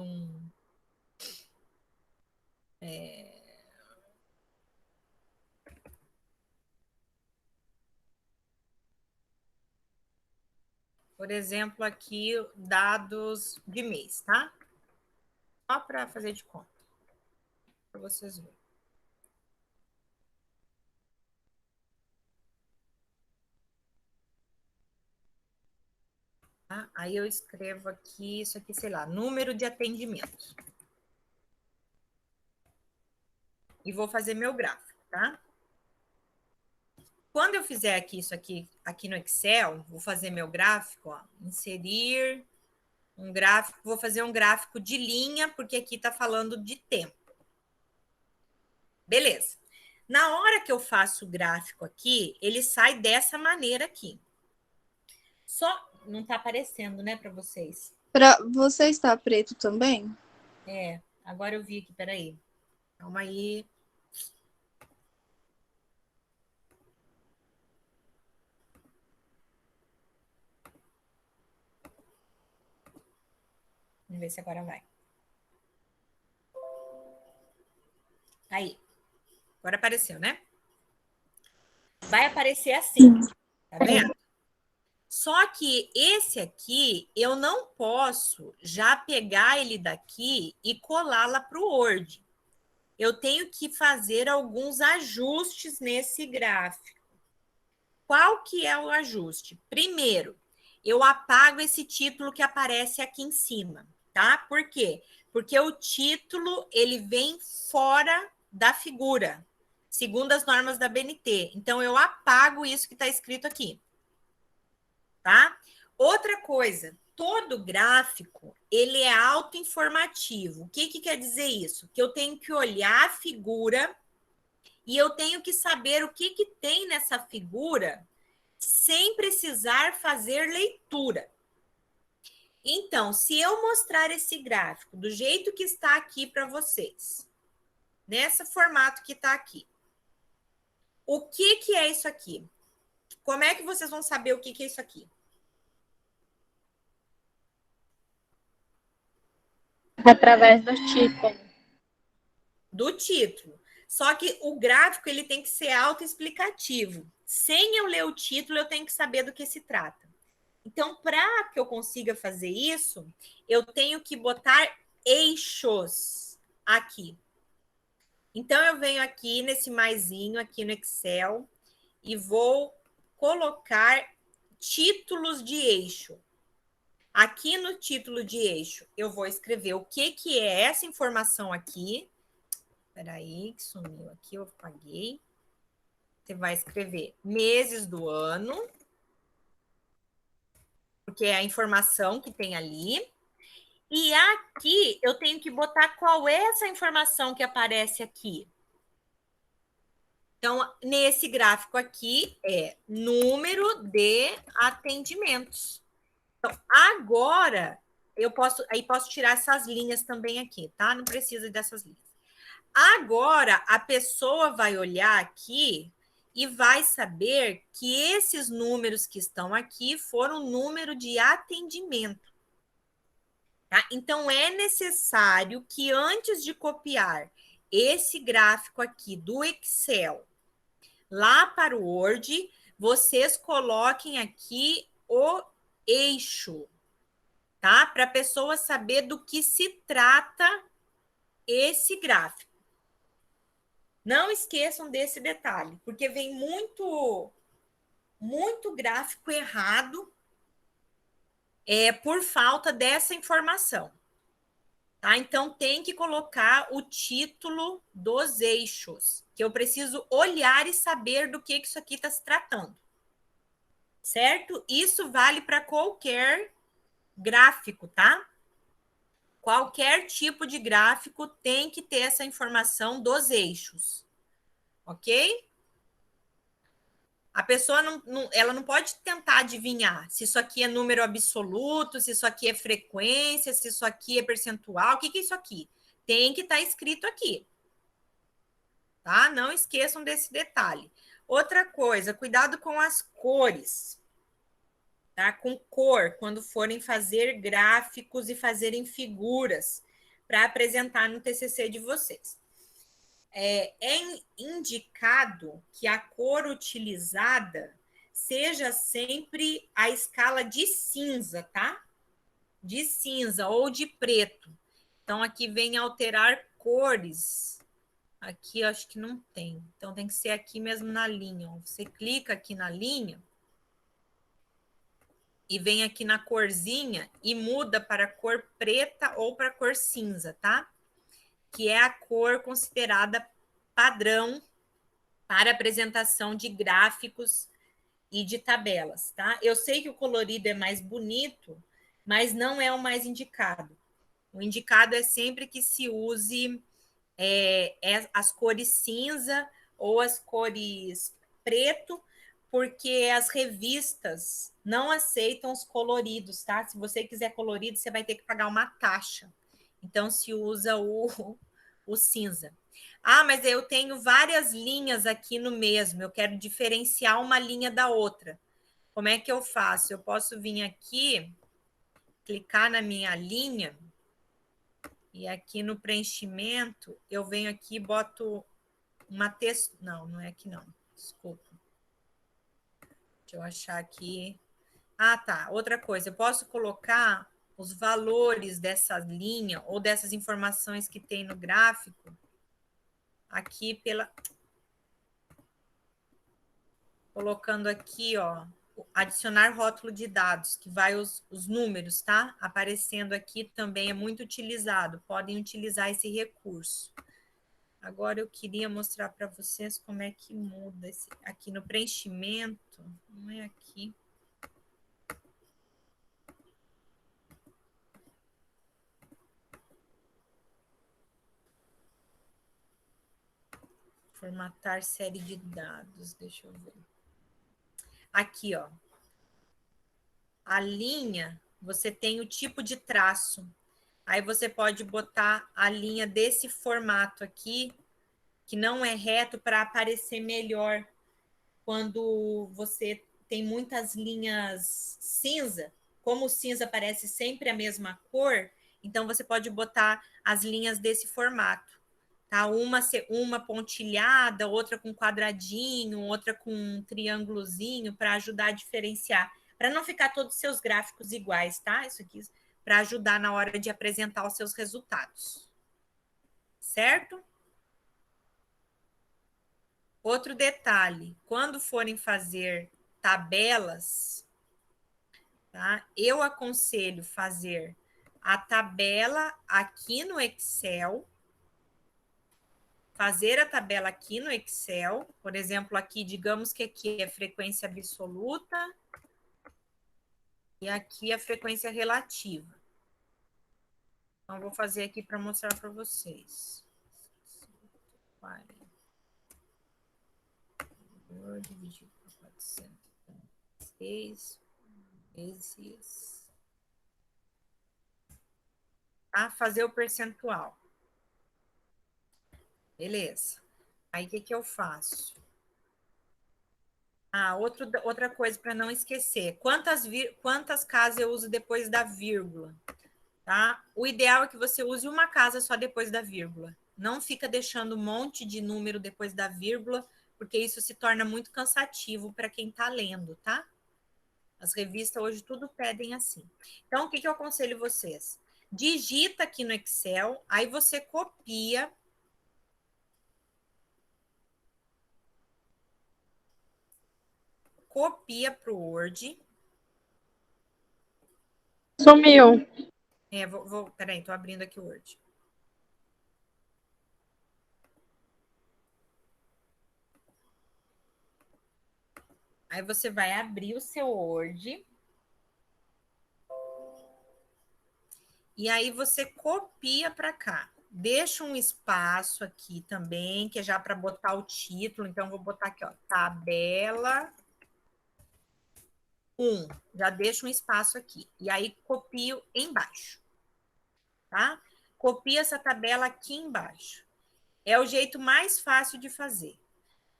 A: por exemplo, aqui dados de mês, tá? Só para fazer de conta, para vocês verem. Tá? Aí eu escrevo aqui, isso aqui, sei lá, número de atendimentos. E vou fazer meu gráfico, tá? Quando eu fizer isso aqui no Excel, vou fazer meu gráfico, ó, inserir um gráfico, vou fazer um gráfico de linha, porque aqui está falando de tempo. Beleza. Na hora que eu faço o gráfico aqui, ele sai dessa maneira aqui. Só não está aparecendo, né, para vocês?
E: Para você está preto também?
A: Agora eu vi aqui, peraí. Calma aí. Vamos ver se agora vai. Aí. Agora apareceu, né? Vai aparecer assim, tá vendo? Só que esse aqui, eu não posso já pegar ele daqui e colar lá para o Word. Eu tenho que fazer alguns ajustes nesse gráfico. Qual que é o ajuste? Primeiro, eu apago esse título que aparece aqui em cima, tá? Por quê? Porque o título, ele vem fora da figura, segundo as normas da BNT. Então, eu apago isso que está escrito aqui, tá? Outra coisa, todo gráfico, ele é autoinformativo. O que quer dizer isso? Que eu tenho que olhar a figura e eu tenho que saber o que tem nessa figura sem precisar fazer leitura. Então, se eu mostrar esse gráfico do jeito que está aqui para vocês, nesse formato que está aqui, o que é isso aqui? Como é que vocês vão saber o que é isso aqui?
D: Através do título.
A: Do título. Só que o gráfico ele tem que ser autoexplicativo. Sem eu ler o título, eu tenho que saber do que se trata. Então, para que eu consiga fazer isso, eu tenho que botar eixos aqui. Então, eu venho aqui nesse maisinho, aqui no Excel, e vou colocar títulos de eixo. Aqui no título de eixo, eu vou escrever o que é essa informação aqui. Espera aí, que sumiu aqui, eu apaguei. Você vai escrever meses do ano, porque é a informação que tem ali. E aqui eu tenho que botar qual é essa informação que aparece aqui. Então, nesse gráfico aqui é número de atendimentos. Então, agora eu posso tirar essas linhas também aqui, tá? Não precisa dessas linhas. Agora a pessoa vai olhar aqui e vai saber que esses números que estão aqui foram número de atendimento. Tá? Então, é necessário que antes de copiar esse gráfico aqui do Excel lá para o Word, vocês coloquem aqui o eixo, tá? Para a pessoa saber do que se trata esse gráfico. Não esqueçam desse detalhe, porque vem muito gráfico errado por falta dessa informação. Tá? Então, tem que colocar o título dos eixos, que eu preciso olhar e saber do que isso aqui está se tratando. Certo? Isso vale para qualquer gráfico, tá? Qualquer tipo de gráfico tem que ter essa informação dos eixos. Ok? A pessoa ela não pode tentar adivinhar se isso aqui é número absoluto, se isso aqui é frequência, se isso aqui é percentual. O que é isso aqui? Tem que estar escrito aqui. Tá? Não esqueçam desse detalhe. Outra coisa, cuidado com as cores. Tá? Com cor, quando forem fazer gráficos e fazerem figuras para apresentar no TCC de vocês. É indicado que a cor utilizada seja sempre a escala de cinza, tá? De cinza ou de preto. Então, aqui vem alterar cores. Aqui eu acho que não tem. Então, tem que ser aqui mesmo na linha. Você clica aqui na linha e vem aqui na corzinha e muda para cor preta ou para cor cinza, tá? Que é a cor considerada padrão para apresentação de gráficos e de tabelas, tá? Eu sei que o colorido é mais bonito, mas não é o mais indicado. O indicado é sempre que se use as cores cinza ou as cores preto, porque as revistas não aceitam os coloridos, tá? Se você quiser colorido, você vai ter que pagar uma taxa. Então, se usa o cinza. Ah, mas eu tenho várias linhas aqui no mesmo, eu quero diferenciar uma linha da outra. Como é que eu faço? Eu posso vir aqui, clicar na minha linha, e aqui no preenchimento, eu venho aqui e boto uma texto. Não, não é aqui não. Desculpa. Deixa eu achar aqui. Ah, tá. Outra coisa, eu posso colocar os valores dessa linha ou dessas informações que tem no gráfico aqui colocando aqui, ó, adicionar rótulo de dados, que vai os números, tá? Aparecendo aqui também é muito utilizado. Podem utilizar esse recurso. Agora eu queria mostrar para vocês como é que muda aqui no preenchimento. Não é aqui. Formatar série de dados. Deixa eu ver. Aqui, ó. A linha você tem o tipo de traço. Aí você pode botar a linha desse formato aqui, que não é reto, para aparecer melhor quando você tem muitas linhas cinza. Como o cinza parece sempre a mesma cor, então você pode botar as linhas desse formato. Tá? Uma pontilhada, outra com quadradinho, outra com um triângulozinho, para ajudar a diferenciar. Para não ficar todos os seus gráficos iguais, tá? Isso aqui para ajudar na hora de apresentar os seus resultados. Certo? Outro detalhe, quando forem fazer tabelas, tá? Eu aconselho fazer a tabela aqui no Excel, fazer a tabela aqui no Excel, por exemplo, aqui, digamos que aqui é frequência absoluta e aqui é frequência relativa. Então, vou fazer aqui para mostrar para vocês. 40. Vou dividir por 406 vezes... Tá? Fazer o percentual. Beleza. Aí, o que eu faço? Outra coisa para não esquecer. Quantas casas eu uso depois da vírgula? Tá? O ideal é que você use uma casa só depois da vírgula. Não fica deixando um monte de número depois da vírgula, porque isso se torna muito cansativo para quem está lendo, tá? As revistas hoje tudo pedem assim. Então, o que eu aconselho vocês? Digita aqui no Excel, aí você copia... Copia para o Word.
D: Sumiu.
A: Peraí, estou abrindo aqui o Word. Aí você vai abrir o seu Word. E aí você copia para cá. Deixa um espaço aqui também, que é já para botar o título. Então, vou botar aqui, ó, tabela 1. Já deixa um espaço aqui. E aí, copio embaixo. Tá? Copia essa tabela aqui embaixo. É o jeito mais fácil de fazer.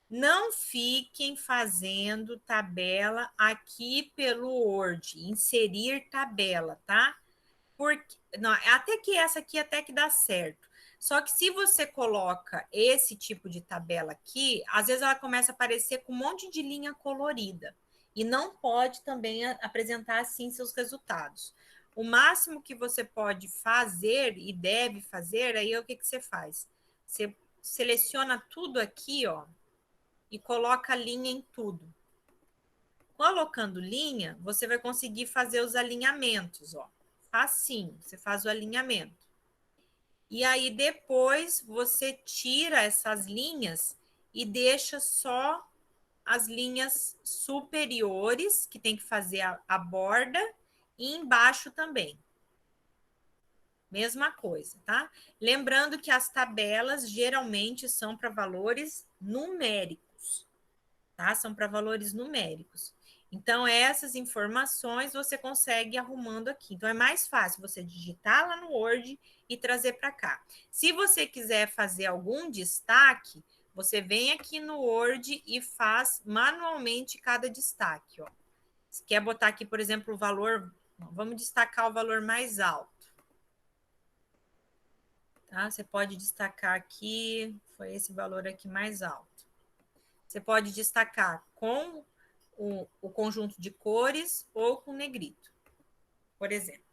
A: Não fiquem fazendo tabela aqui pelo Word. Inserir tabela, tá? Porque, não, até que essa aqui até que dá certo. Só que se você coloca esse tipo de tabela aqui, às vezes ela começa a aparecer com um monte de linha colorida. E não pode também apresentar assim seus resultados. O máximo que você pode fazer e deve fazer, aí o que você faz? Você seleciona tudo aqui, ó, e coloca linha em tudo. Colocando linha, você vai conseguir fazer os alinhamentos, ó. Facinho, você faz o alinhamento. E aí, depois, você tira essas linhas e deixa só as linhas superiores, que tem que fazer a borda, e embaixo também. Mesma coisa, tá? Lembrando que as tabelas geralmente são para valores numéricos, tá? São para valores numéricos. Então, essas informações você consegue arrumando aqui. Então, é mais fácil você digitar lá no Word e trazer para cá. Se você quiser fazer algum destaque, você vem aqui no Word e faz manualmente cada destaque, ó. Se quer botar aqui, por exemplo, o valor... Vamos destacar o valor mais alto. Tá? Você pode destacar aqui, foi esse valor aqui mais alto. Você pode destacar com o conjunto de cores ou com negrito, por exemplo.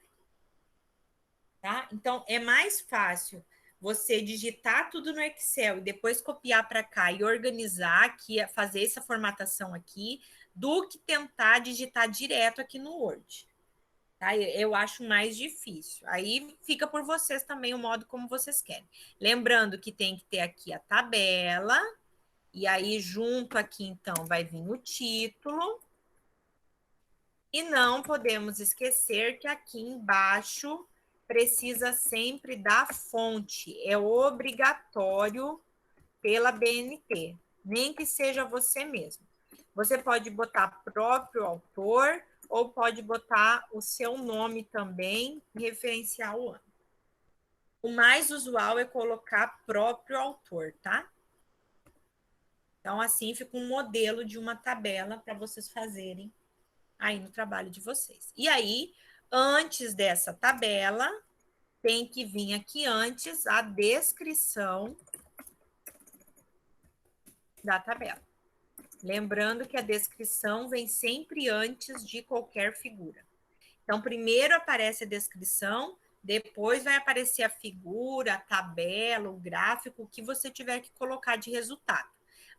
A: Tá? Então, é mais fácil você digitar tudo no Excel e depois copiar para cá e organizar aqui, fazer essa formatação aqui, do que tentar digitar direto aqui no Word. Tá? Eu acho mais difícil. Aí fica por vocês também o modo como vocês querem. Lembrando que tem que ter aqui a tabela, e aí junto aqui, então, vai vir o título. E não podemos esquecer que aqui embaixo precisa sempre da fonte. É obrigatório pela BNT, nem que seja você mesmo. Você pode botar próprio autor ou pode botar o seu nome também, referenciar o ano. O mais usual é colocar próprio autor, tá? Então, assim fica um modelo de uma tabela para vocês fazerem aí no trabalho de vocês. E aí, antes dessa tabela, tem que vir aqui antes a descrição da tabela. Lembrando que a descrição vem sempre antes de qualquer figura. Então, primeiro aparece a descrição, depois vai aparecer a figura, a tabela, o gráfico, o que você tiver que colocar de resultado.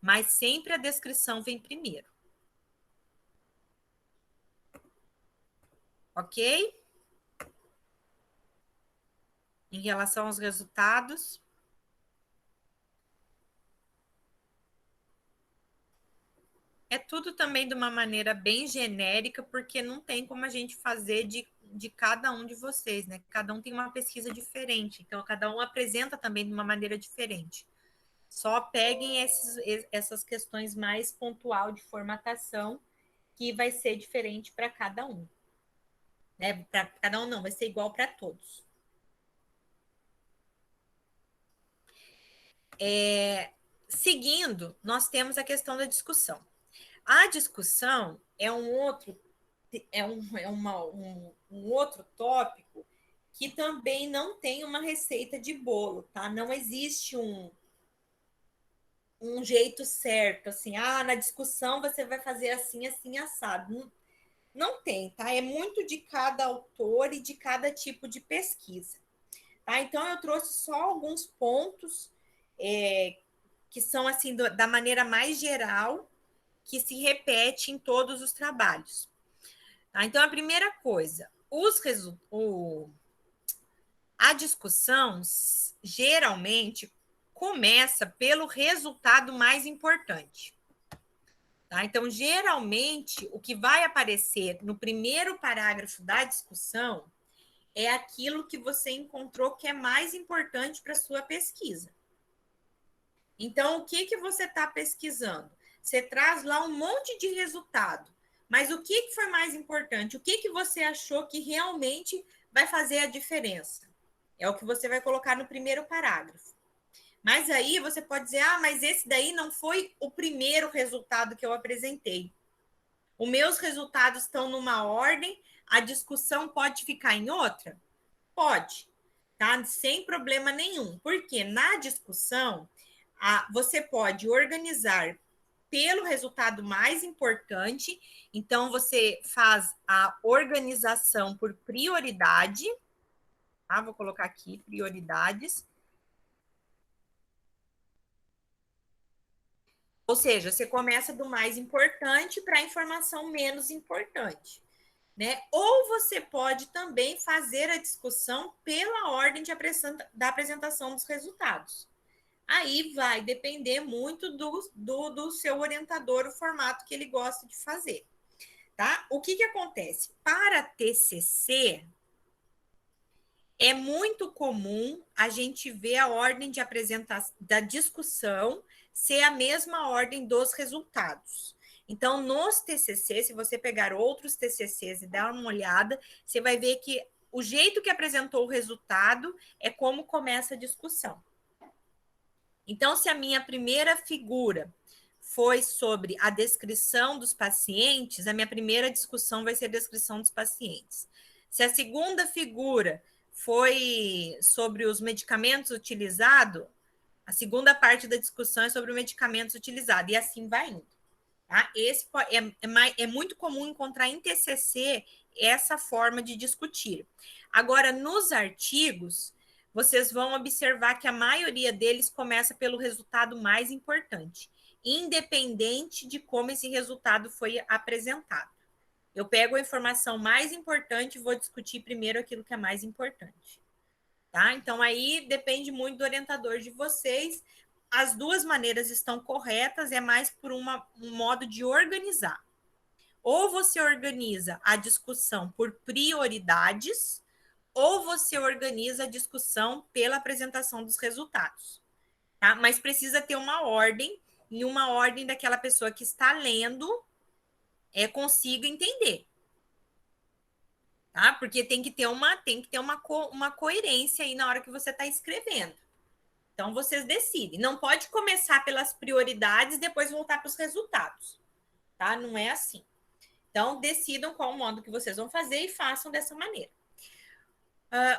A: Mas sempre a descrição vem primeiro. Ok? Em relação aos resultados. É tudo também de uma maneira bem genérica, porque não tem como a gente fazer de cada um de vocês, né? Cada um tem uma pesquisa diferente, então cada um apresenta também de uma maneira diferente. Só peguem essas questões mais pontual de formatação, que vai ser diferente para cada um. Né? Para cada um não, vai ser igual para todos. Seguindo, nós temos a questão da discussão. A discussão é um outro tópico que também não tem uma receita de bolo, tá? Não existe um jeito certo, assim, na discussão você vai fazer assim, assim, assado. Não tem, tá? É muito de cada autor e de cada tipo de pesquisa, tá? Então, eu trouxe só alguns pontos que são, assim, da maneira mais geral, que se repete em todos os trabalhos. Tá? Então, a primeira coisa, a discussão geralmente começa pelo resultado mais importante. Tá? Então, geralmente, o que vai aparecer no primeiro parágrafo da discussão é aquilo que você encontrou que é mais importante para a sua pesquisa. Então, o que você está pesquisando? Você traz lá um monte de resultado, mas o que foi mais importante? O que você achou que realmente vai fazer a diferença? É o que você vai colocar no primeiro parágrafo. Mas aí você pode dizer, mas esse daí não foi o primeiro resultado que eu apresentei. Os meus resultados estão numa ordem, a discussão pode ficar em outra? Pode, tá? Sem problema nenhum. Porque na discussão, você pode organizar pelo resultado mais importante. Então, você faz a organização por prioridade. Tá? Vou colocar aqui, prioridades. Ou seja, você começa do mais importante para a informação menos importante. Né? Ou você pode também fazer a discussão pela ordem da apresentação dos resultados. Aí vai depender muito do seu orientador, o formato que ele gosta de fazer. Tá? O que acontece? Para TCC, é muito comum a gente ver a ordem de apresentação da discussão ser a mesma ordem dos resultados. Então, nos TCC, se você pegar outros TCCs e dar uma olhada, você vai ver que o jeito que apresentou o resultado é como começa a discussão. Então, se a minha primeira figura foi sobre a descrição dos pacientes, a minha primeira discussão vai ser a descrição dos pacientes. Se a segunda figura foi sobre os medicamentos utilizados, a segunda parte da discussão é sobre os medicamentos utilizados, e assim vai indo. Tá? É muito comum encontrar em TCC essa forma de discutir. Agora, nos artigos, vocês vão observar que a maioria deles começa pelo resultado mais importante, independente de como esse resultado foi apresentado. Eu pego a informação mais importante e vou discutir primeiro aquilo que é mais importante. Tá? Então, aí depende muito do orientador de vocês. As duas maneiras estão corretas, é mais por um modo de organizar. Ou você organiza a discussão por prioridades, ou você organiza a discussão pela apresentação dos resultados. Tá? Mas precisa ter uma ordem, e uma ordem daquela pessoa que está lendo consiga entender. tá? Porque tem que ter uma coerência aí na hora que você está escrevendo. Então, vocês decidem. Não pode começar pelas prioridades e depois voltar para os resultados, tá? Não é assim. Então, decidam qual o modo que vocês vão fazer e façam dessa maneira.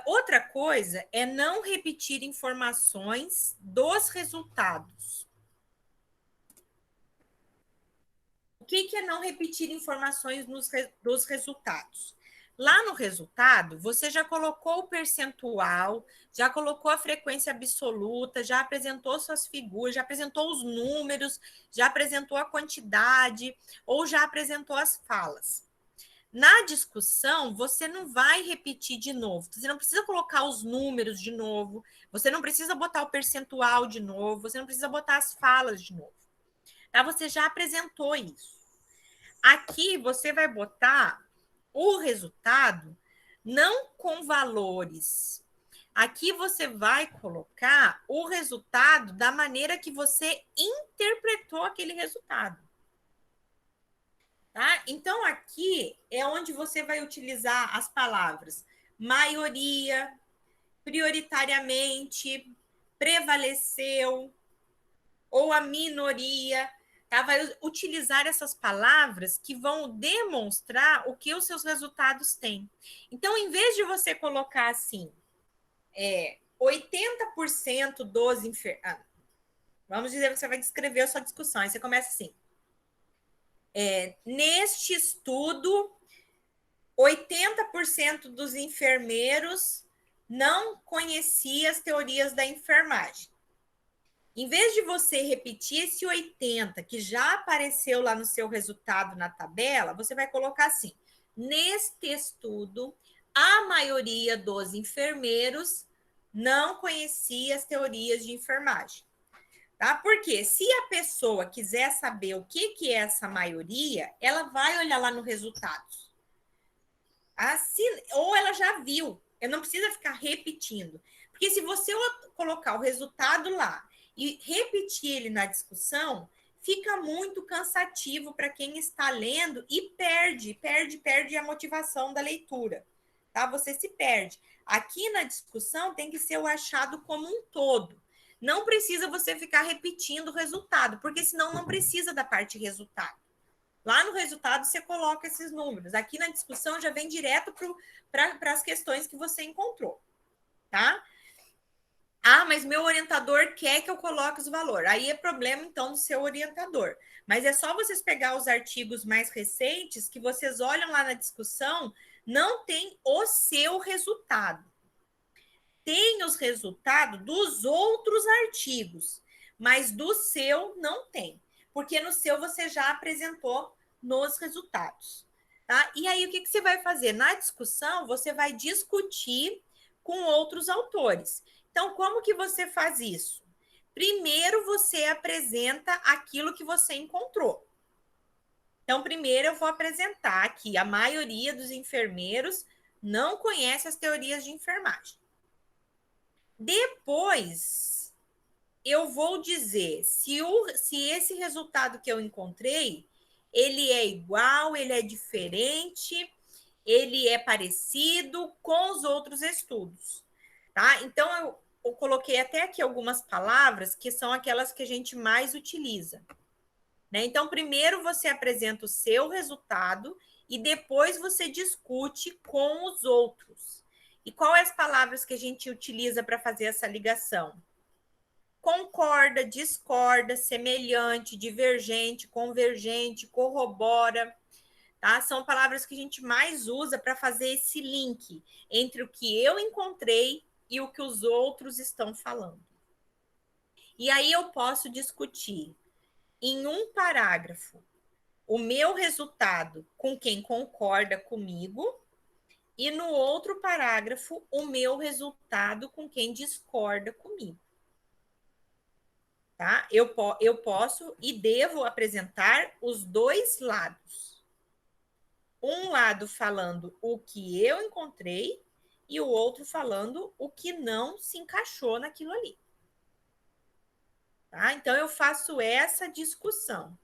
A: Outra coisa é não repetir informações dos resultados. O que é não repetir informações dos resultados? Lá no resultado, você já colocou o percentual, já colocou a frequência absoluta, já apresentou suas figuras, já apresentou os números, já apresentou a quantidade ou já apresentou as falas. Na discussão, você não vai repetir de novo. Você não precisa colocar os números de novo, você não precisa botar o percentual de novo, você não precisa botar as falas de novo. Tá? Você já apresentou isso. Aqui você vai botar o resultado não com valores. Aqui você vai colocar o resultado da maneira que você interpretou aquele resultado. Tá? Então, aqui é onde você vai utilizar as palavras maioria, prioritariamente, prevaleceu, ou a minoria. Tá? Vai utilizar essas palavras que vão demonstrar o que os seus resultados têm. Então, em vez de você colocar assim, 80% dos enfermeiros. Vamos dizer que você vai descrever a sua discussão. Aí você começa assim. Neste estudo, 80% dos enfermeiros não conhecia as teorias da enfermagem. Em vez de você repetir esse 80, que já apareceu lá no seu resultado na tabela, você vai colocar assim: neste estudo, a maioria dos enfermeiros não conhecia as teorias de enfermagem. Tá? Porque se a pessoa quiser saber o que é essa maioria, ela vai olhar lá no resultado. Assim, ou ela já viu, eu não precisa ficar repetindo. Porque se você colocar o resultado lá e repetir ele na discussão, fica muito cansativo para quem está lendo e perde a motivação da leitura. Tá? Você se perde. Aqui na discussão tem que ser o achado como um todo. Não precisa você ficar repetindo o resultado, porque senão não precisa da parte resultado. Lá no resultado você coloca esses números. Aqui na discussão já vem direto para as questões que você encontrou. Tá? Ah, mas meu orientador quer que eu coloque os valores. Aí é problema, então, do seu orientador. Mas é só vocês pegar os artigos mais recentes que vocês olham lá na discussão, não tem o seu resultado. Tem os resultados dos outros artigos, mas do seu não tem, porque no seu você já apresentou nos resultados. Tá? E aí, o que você vai fazer? Na discussão, você vai discutir com outros autores. Então, como que você faz isso? Primeiro, você apresenta aquilo que você encontrou. Então, primeiro eu vou apresentar aqui, a maioria dos enfermeiros não conhece as teorias de enfermagem. Depois, eu vou dizer se esse resultado que eu encontrei, ele é igual, ele é diferente, ele é parecido com os outros estudos, tá? Então, eu coloquei até aqui algumas palavras que são aquelas que a gente mais utiliza, né? Então, primeiro você apresenta o seu resultado e depois você discute com os outros. E quais as palavras que a gente utiliza para fazer essa ligação? Concorda, discorda, semelhante, divergente, convergente, corrobora. Tá? São palavras que a gente mais usa para fazer esse link entre o que eu encontrei e o que os outros estão falando. E aí eu posso discutir em um parágrafo o meu resultado com quem concorda comigo e no outro parágrafo o meu resultado com quem discorda comigo. Tá? Eu posso e devo apresentar os dois lados. Um lado falando o que eu encontrei e o outro falando o que não se encaixou naquilo ali. Tá? Então, eu faço essa discussão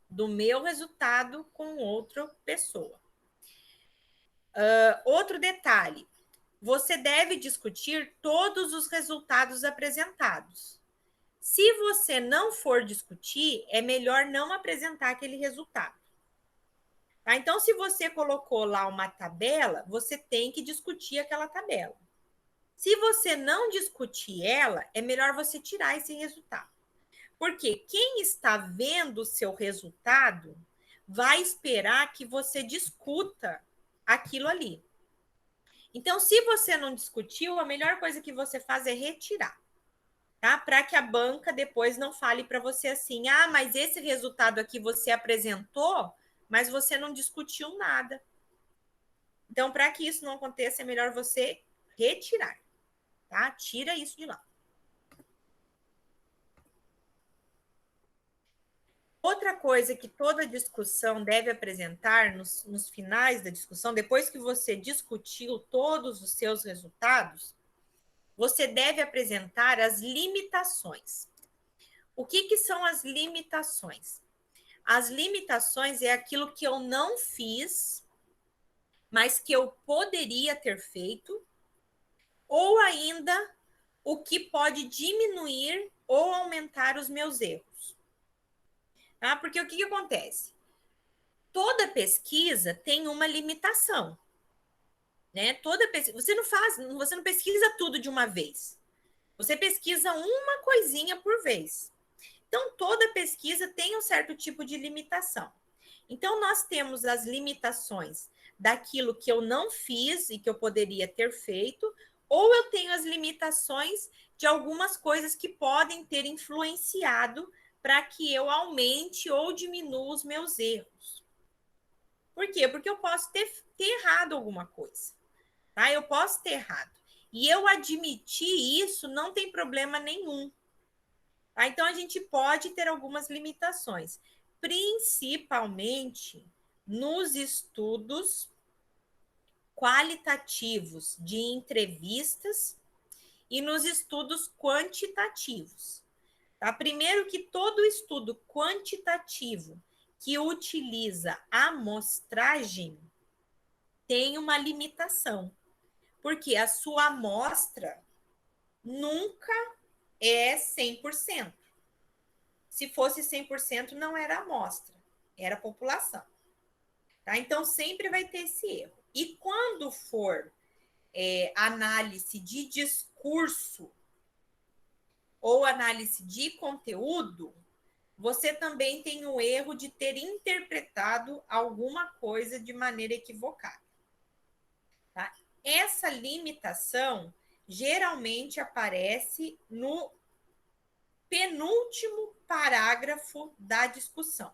A: do meu resultado com outra pessoa. Outro detalhe, você deve discutir todos os resultados apresentados. Se você não for discutir, é melhor não apresentar aquele resultado. Tá? Então, se você colocou lá uma tabela, você tem que discutir aquela tabela. Se você não discutir ela, é melhor você tirar esse resultado. Porque quem está vendo o seu resultado vai esperar que você discuta aquilo ali. Então, se você não discutiu, a melhor coisa que você faz é retirar, tá? Para que a banca depois não fale para você assim: ah, mas esse resultado aqui você apresentou, mas você não discutiu nada. Então, para que isso não aconteça, é melhor você retirar, tá? Tira isso de lá. Outra coisa que toda discussão deve apresentar nos finais da discussão, depois que você discutiu todos os seus resultados, você deve apresentar as limitações. O que são as limitações? As limitações é aquilo que eu não fiz, mas que eu poderia ter feito, ou ainda o que pode diminuir ou aumentar os meus erros. Tá? Porque o que acontece? Toda pesquisa tem uma limitação. Né? Toda pesquisa, você não pesquisa tudo de uma vez. Você pesquisa uma coisinha por vez. Então, toda pesquisa tem um certo tipo de limitação. Então, nós temos as limitações daquilo que eu não fiz e que eu poderia ter feito, ou eu tenho as limitações de algumas coisas que podem ter influenciado para que eu aumente ou diminua os meus erros. Por quê? Porque eu posso ter errado alguma coisa. Tá? Eu posso ter errado. E eu admitir isso não tem problema nenhum. Tá? Então, a gente pode ter algumas limitações, principalmente nos estudos qualitativos de entrevistas e nos estudos quantitativos. Tá? Primeiro que todo estudo quantitativo que utiliza amostragem tem uma limitação, porque a sua amostra nunca é 100%. Se fosse 100%, não era amostra, era população. Tá? Então, sempre vai ter esse erro. E quando for análise de discurso ou análise de conteúdo, você também tem o erro de ter interpretado alguma coisa de maneira equivocada. Tá? Essa limitação geralmente aparece no penúltimo parágrafo da discussão.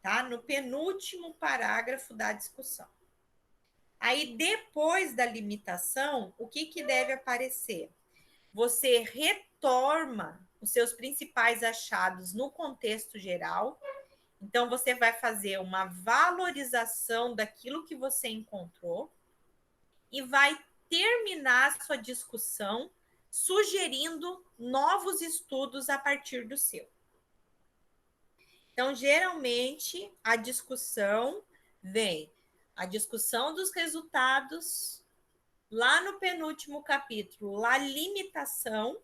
A: Tá? No penúltimo parágrafo da discussão. Aí, depois da limitação, o que deve aparecer? Você retoma os seus principais achados no contexto geral. Então, você vai fazer uma valorização daquilo que você encontrou e vai terminar a sua discussão sugerindo novos estudos a partir do seu. Então, geralmente, a discussão vem a discussão dos resultados, lá no penúltimo capítulo, lá limitação,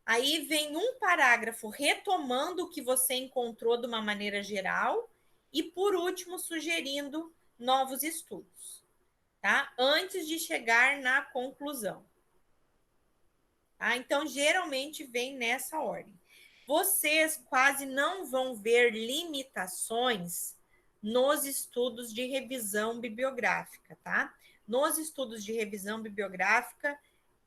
A: aí vem um parágrafo retomando o que você encontrou de uma maneira geral e, por último, sugerindo novos estudos, tá? Antes de chegar na conclusão. Tá? Então, geralmente vem nessa ordem. Vocês quase não vão ver limitações nos estudos de revisão bibliográfica, tá? Nos estudos de revisão bibliográfica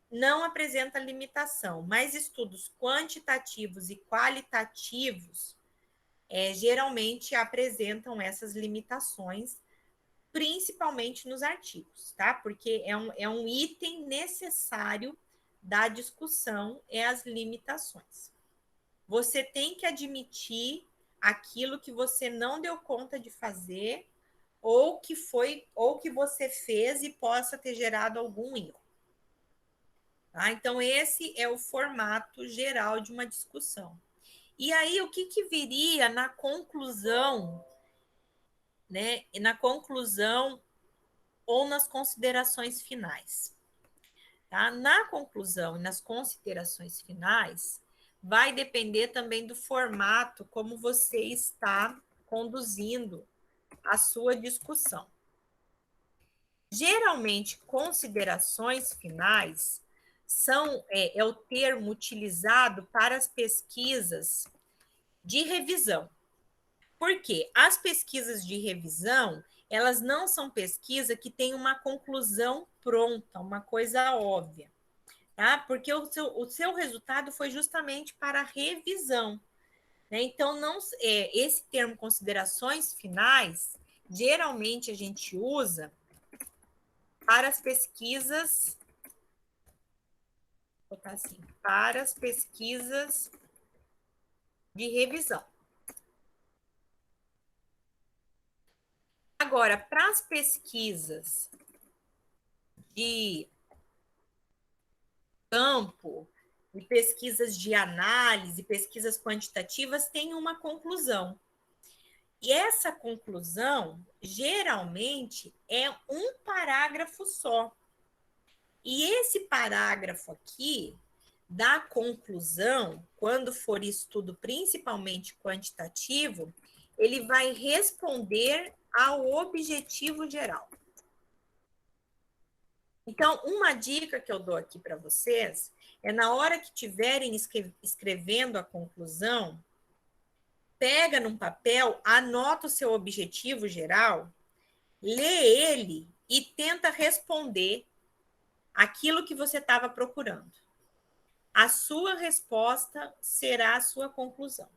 A: não apresenta limitação, mas estudos quantitativos e qualitativos geralmente apresentam essas limitações, principalmente nos artigos, tá? Porque é um item necessário da discussão, as limitações. Você tem que admitir aquilo que você não deu conta de fazer ou que você fez e possa ter gerado algum erro. Tá? Então, esse é o formato geral de uma discussão. E aí, o que viria na conclusão, né? Na conclusão ou nas considerações finais. Tá? Na conclusão e nas considerações finais, vai depender também do formato como você está conduzindo a sua discussão. Geralmente, considerações finais é o termo utilizado para as pesquisas de revisão. Por quê? As pesquisas de revisão, elas não são pesquisa que tem uma conclusão pronta, uma coisa óbvia, tá? Porque o seu resultado foi justamente para a revisão, né? Então, esse termo considerações finais, geralmente a gente usa para as pesquisas, vou botar assim, para as pesquisas de revisão. Agora, para as pesquisas de campo e pesquisas de análise, pesquisas quantitativas, tem uma conclusão. E essa conclusão, geralmente, é um parágrafo só. E esse parágrafo aqui, da conclusão, quando for estudo principalmente quantitativo, ele vai responder ao objetivo geral. Então, uma dica que eu dou aqui para vocês é na hora que estiverem escrevendo a conclusão, pega num papel, anota o seu objetivo geral, lê ele e tenta responder aquilo que você estava procurando. A sua resposta será a sua conclusão.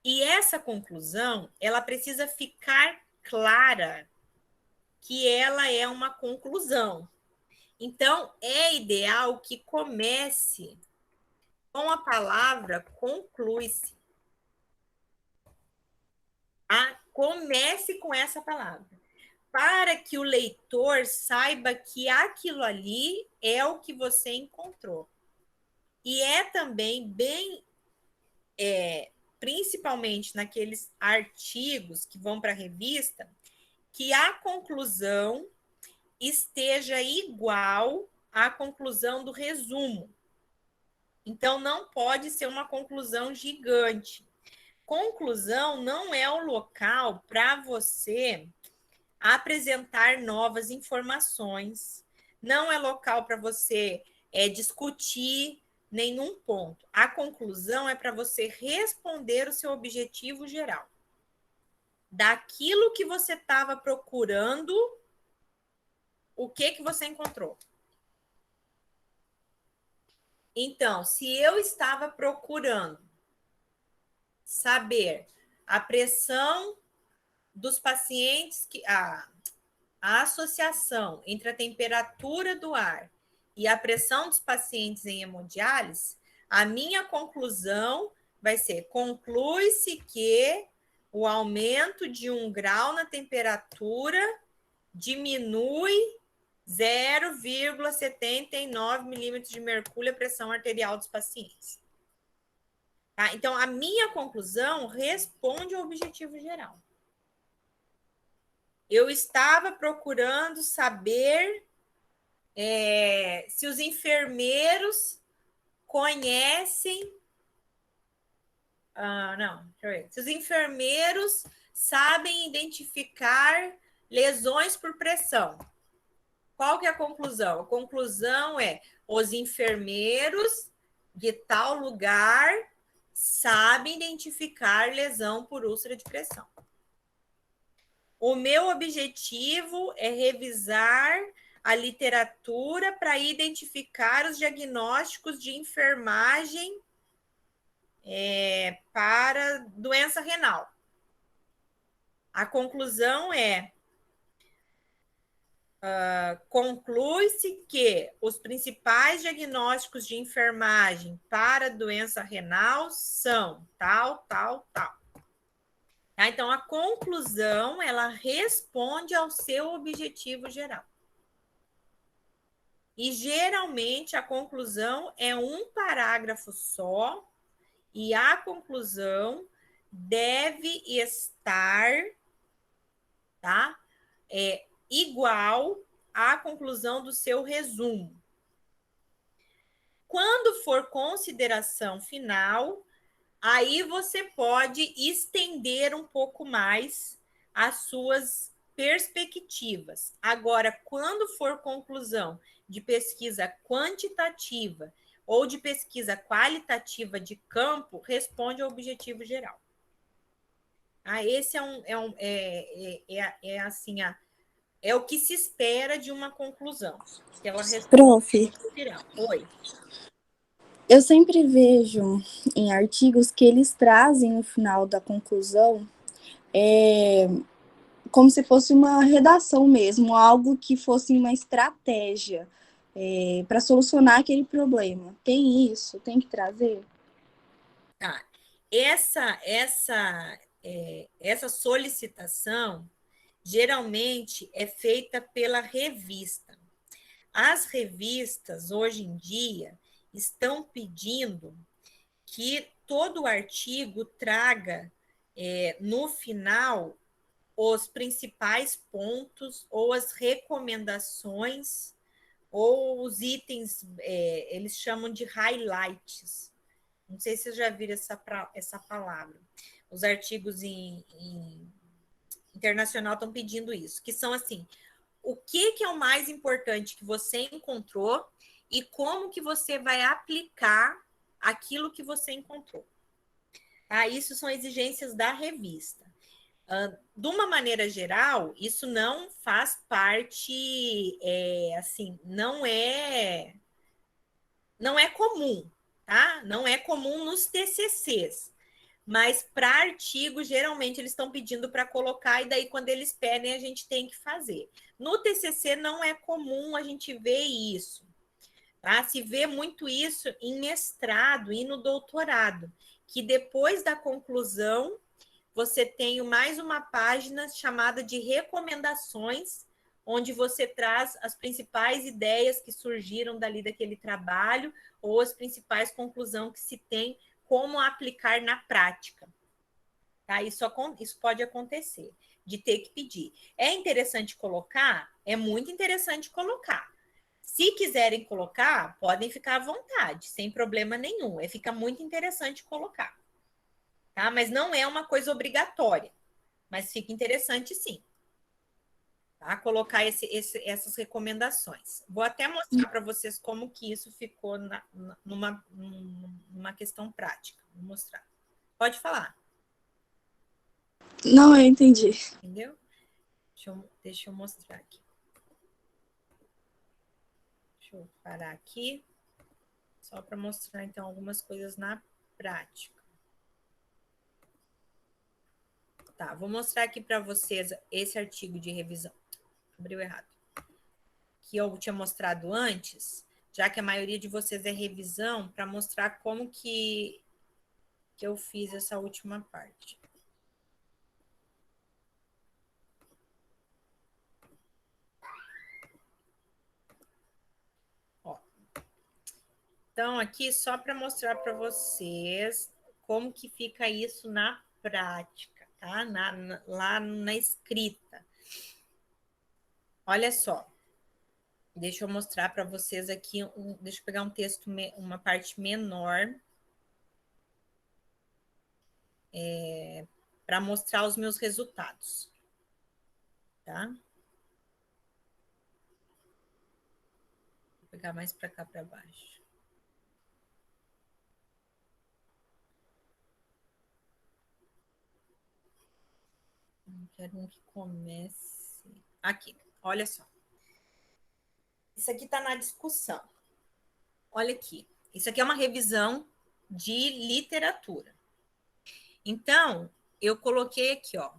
A: E essa conclusão, ela precisa ficar clara que ela é uma conclusão. Então, é ideal que comece com a palavra conclui-se. Tá? Comece com essa palavra, para que o leitor saiba que aquilo ali é o que você encontrou. E é também bem, principalmente naqueles artigos que vão para a revista, que a conclusão esteja igual à conclusão do resumo. Então, não pode ser uma conclusão gigante. Conclusão não é o local para você apresentar novas informações, não é local para você discutir nenhum ponto. A conclusão é para você responder o seu objetivo geral. Daquilo que você estava procurando, o que você encontrou? Então, se eu estava procurando saber a pressão dos pacientes, a associação entre a temperatura do ar e a pressão dos pacientes em hemodiálise, a minha conclusão vai ser: conclui-se que o aumento de 1 grau na temperatura diminui 0,79 milímetros de mercúrio a pressão arterial dos pacientes. Tá? Então, a minha conclusão responde ao objetivo geral. Eu estava procurando saber se os enfermeiros conhecem... Se os enfermeiros sabem identificar lesões por pressão. Qual que é a conclusão? A conclusão é: os enfermeiros de tal lugar sabem identificar lesão por úlcera de pressão. O meu objetivo é revisar a literatura para identificar os diagnósticos de enfermagem para doença renal. A conclusão é: conclui-se que os principais diagnósticos de enfermagem para doença renal são tal, tal, tal. Tá? Então, a conclusão, ela responde ao seu objetivo geral. E, geralmente, a conclusão é um parágrafo só, e a conclusão deve estar, tá? igual à conclusão do seu resumo. Quando for consideração final, aí você pode estender um pouco mais as suas perspectivas. Agora, quando for conclusão de pesquisa quantitativa ou de pesquisa qualitativa de campo, responde ao objetivo geral. Esse assim, é o que se espera de uma conclusão. Que ela
E: Prof,
A: Oi.
E: eu sempre vejo em artigos que eles trazem no final da conclusão como se fosse uma redação mesmo, algo que fosse uma estratégia para solucionar aquele problema. Tem isso? Tem que trazer?
A: Tá. Essa solicitação geralmente é feita pela revista. As revistas, hoje em dia, estão pedindo que todo artigo traga, no final, os principais pontos ou as recomendações ou os itens, eles chamam de highlights. Não sei se vocês já viram essa palavra. Os artigos em internacional estão pedindo isso, que são assim, o que é o mais importante que você encontrou e como que você vai aplicar aquilo que você encontrou. Isso são exigências da revista. De uma maneira geral, isso não faz parte, assim, não é comum, tá? Não é comum nos TCCs, mas para artigo, geralmente eles estão pedindo para colocar, e daí quando eles pedem, a gente tem que fazer. No TCC não é comum a gente ver isso, tá? Se vê muito isso em mestrado e no doutorado, que depois da conclusão, você tem mais uma página chamada de recomendações, onde você traz as principais ideias que surgiram dali daquele trabalho, ou as principais conclusões que se tem, como aplicar na prática. Tá? Isso pode acontecer, de ter que pedir. É interessante colocar? É muito interessante colocar. Se quiserem colocar, podem ficar à vontade, sem problema nenhum. Fica muito interessante colocar. Tá? Mas não é uma coisa obrigatória. Mas fica interessante, sim. Tá? Colocar essas recomendações. Vou até mostrar para vocês como que isso ficou numa questão prática. Vou mostrar. Pode falar.
E: Não, eu entendi.
A: Entendeu? Deixa eu mostrar aqui. Deixa eu parar aqui. Só para mostrar, então, algumas coisas na prática. Tá, vou mostrar aqui para vocês esse artigo de revisão. Abriu errado. Que eu tinha mostrado antes, já que a maioria de vocês é revisão, para mostrar como que eu fiz essa última parte. Ó. Então, aqui só para mostrar para vocês como que fica isso na prática, tá? Lá na escrita. Olha só. Deixa eu mostrar para vocês aqui, deixa eu pegar um texto, uma parte menor, para mostrar os meus resultados. Tá? Vou pegar mais para cá, para baixo. Quero um que comece. Aqui, olha só. Isso aqui está na discussão. Olha aqui. Isso aqui é uma revisão de literatura. Então, eu coloquei aqui, ó.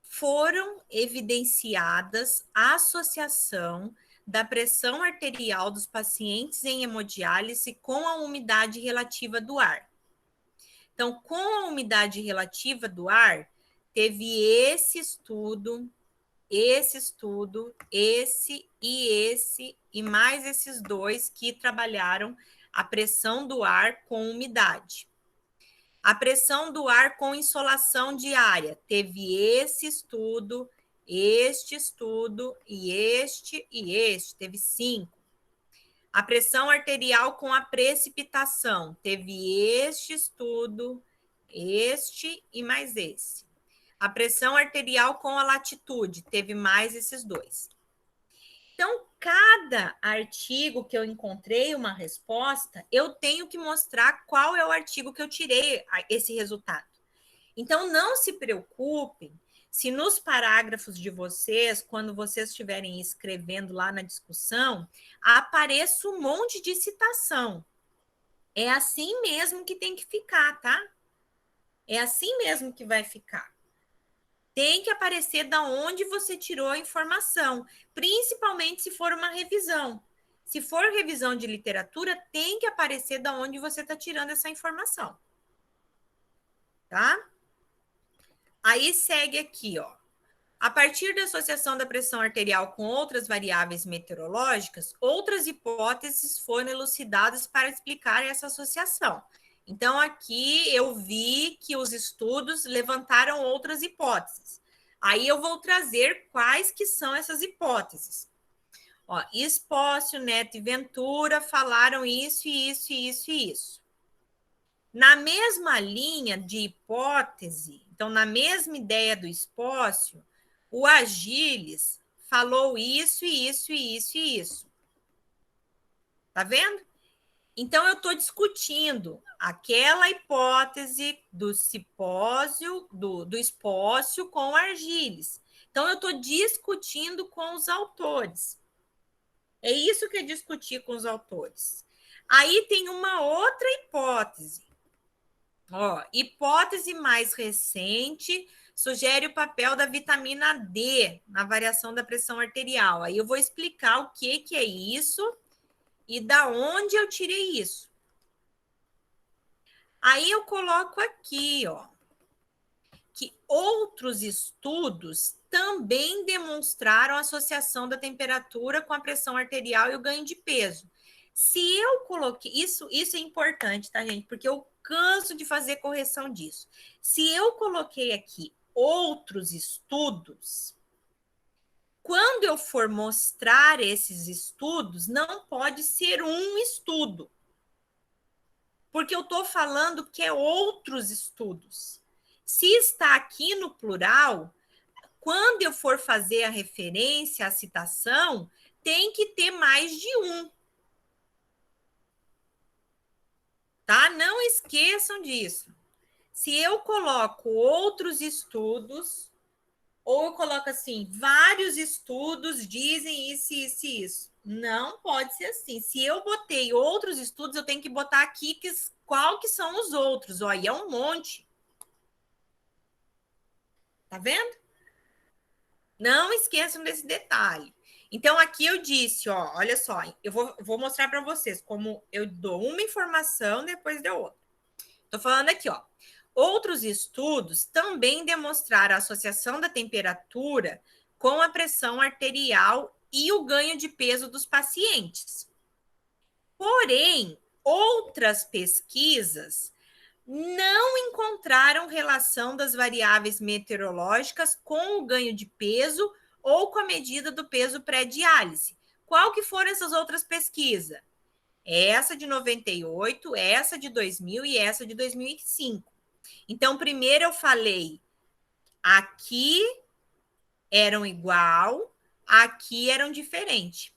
A: Foram evidenciadas a associação da pressão arterial dos pacientes em hemodiálise com a umidade relativa do ar. Então, com a umidade relativa do ar, teve esse estudo, esse e mais esses dois que trabalharam a pressão do ar com umidade. A pressão do ar com insolação diária, teve esse estudo, este estudo e este, teve 5. A pressão arterial com a precipitação, teve este estudo, este e mais esse. A pressão arterial com a latitude, teve mais esses 2. Então, cada artigo que eu encontrei uma resposta, eu tenho que mostrar qual é o artigo que eu tirei esse resultado. Então, não se preocupem se nos parágrafos de vocês, quando vocês estiverem escrevendo lá na discussão, apareça um monte de citação. É assim mesmo que tem que ficar, tá? É assim mesmo que vai ficar. Tem que aparecer da onde você tirou a informação, principalmente se for uma revisão. Se for revisão de literatura, tem que aparecer da onde você está tirando essa informação. Tá? Aí segue aqui, ó. A partir da associação da pressão arterial com outras variáveis meteorológicas, outras hipóteses foram elucidadas para explicar essa associação. Então, aqui eu vi que os estudos levantaram outras hipóteses. Aí eu vou trazer quais que são essas hipóteses. Ó, Espócio, Neto e Ventura falaram isso, isso. Na mesma linha de hipótese, então, na mesma ideia do Espócio, o Agiles falou isso. Tá vendo? Então, eu estou discutindo aquela hipótese do Cipósio, do Espócio com Argiles. Então, eu estou discutindo com os autores. É isso que é discutir com os autores. Aí tem uma outra hipótese. Ó, hipótese mais recente sugere o papel da vitamina D na variação da pressão arterial. Aí eu vou explicar o que é isso e da onde eu tirei isso. Aí eu coloco aqui, ó, que outros estudos também demonstraram a associação da temperatura com a pressão arterial e o ganho de peso. Se eu coloquei... Isso é importante, tá, gente? Porque eu canso de fazer correção disso. Se eu coloquei aqui outros estudos, quando eu for mostrar esses estudos, não pode ser um estudo. Porque eu estou falando que é outros estudos. Se está aqui no plural, quando eu for fazer a referência, a citação, tem que ter mais de um. Tá? Não esqueçam disso. Se eu coloco outros estudos, ou eu coloco assim, vários estudos dizem isso. Não pode ser assim. Se eu botei outros estudos, eu tenho que botar aqui qual que são os outros. Ó, e é um monte. Tá vendo? Não esqueçam desse detalhe. Então, aqui eu disse, ó, olha só, eu vou mostrar para vocês como eu dou uma informação, depois dou outra. Estou falando aqui, ó. Outros estudos também demonstraram a associação da temperatura com a pressão arterial e o ganho de peso dos pacientes. Porém, outras pesquisas não encontraram relação das variáveis meteorológicas com o ganho de peso ou com a medida do peso pré-diálise. Qual que foram essas outras pesquisas? Essa de 98, essa de 2000 e essa de 2005. Então, primeiro eu falei, aqui eram igual, aqui eram diferentes.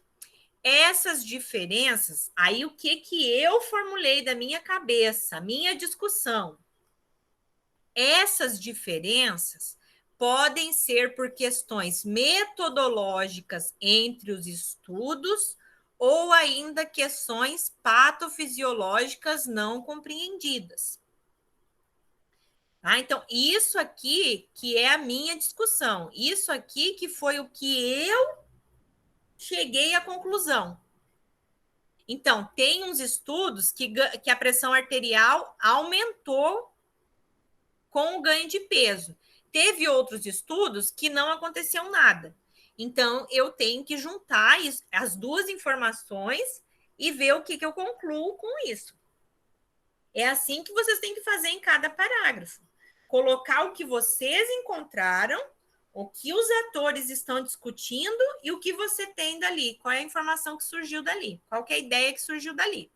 A: Essas diferenças, aí o que eu formulei da minha cabeça, minha discussão? Essas diferenças podem ser por questões metodológicas entre os estudos ou ainda questões patofisiológicas não compreendidas. Tá? Então, isso aqui que é a minha discussão, isso aqui que foi o que eu cheguei à conclusão. Então, tem uns estudos que a pressão arterial aumentou com o ganho de peso. Teve outros estudos que não aconteceu nada. Então, eu tenho que juntar as duas informações e ver o que eu concluo com isso. É assim que vocês têm que fazer em cada parágrafo. Colocar o que vocês encontraram, o que os atores estão discutindo e o que você tem dali, qual é a informação que surgiu dali, qual que é a ideia que surgiu dali.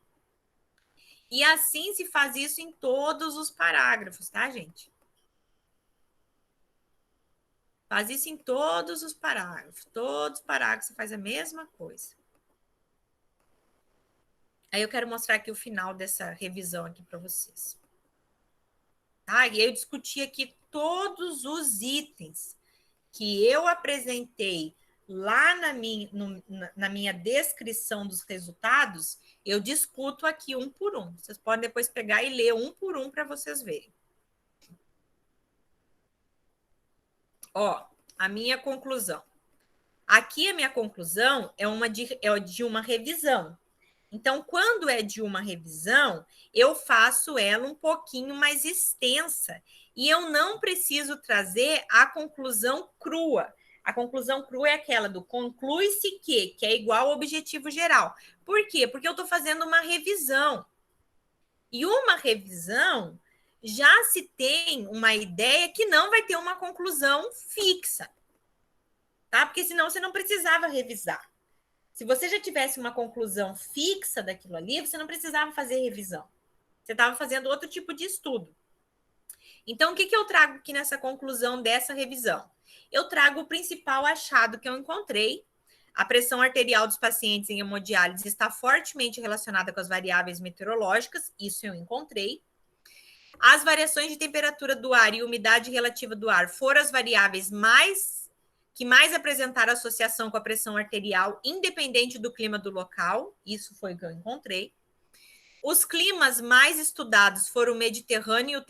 A: E assim se faz isso em todos os parágrafos, tá, gente? Faz isso em todos os parágrafos. Todos os parágrafos você faz a mesma coisa. Aí eu quero mostrar aqui o final dessa revisão aqui para vocês. Tá? E eu discuti aqui todos os itens que eu apresentei lá na minha descrição dos resultados, eu discuto aqui um por um. Vocês podem depois pegar e ler um por um para vocês verem. Ó, a minha conclusão. Aqui a minha conclusão é de uma revisão. Então, quando é de uma revisão, eu faço ela um pouquinho mais extensa e eu não preciso trazer a conclusão crua. A conclusão crua é aquela do conclui-se que é igual ao objetivo geral. Por quê? Porque eu estou fazendo uma revisão. E uma revisão já se tem uma ideia que não vai ter uma conclusão fixa. Tá? Porque senão você não precisava revisar. Se você já tivesse uma conclusão fixa daquilo ali, você não precisava fazer revisão. Você estava fazendo outro tipo de estudo. Então, o que eu trago aqui nessa conclusão dessa revisão? Eu trago o principal achado que eu encontrei. A pressão arterial dos pacientes em hemodiálise está fortemente relacionada com as variáveis meteorológicas, isso eu encontrei. As variações de temperatura do ar e umidade relativa do ar foram as variáveis que mais apresentaram associação com a pressão arterial, independente do clima do local. Isso foi o que eu encontrei. Os climas mais estudados foram o Mediterrâneo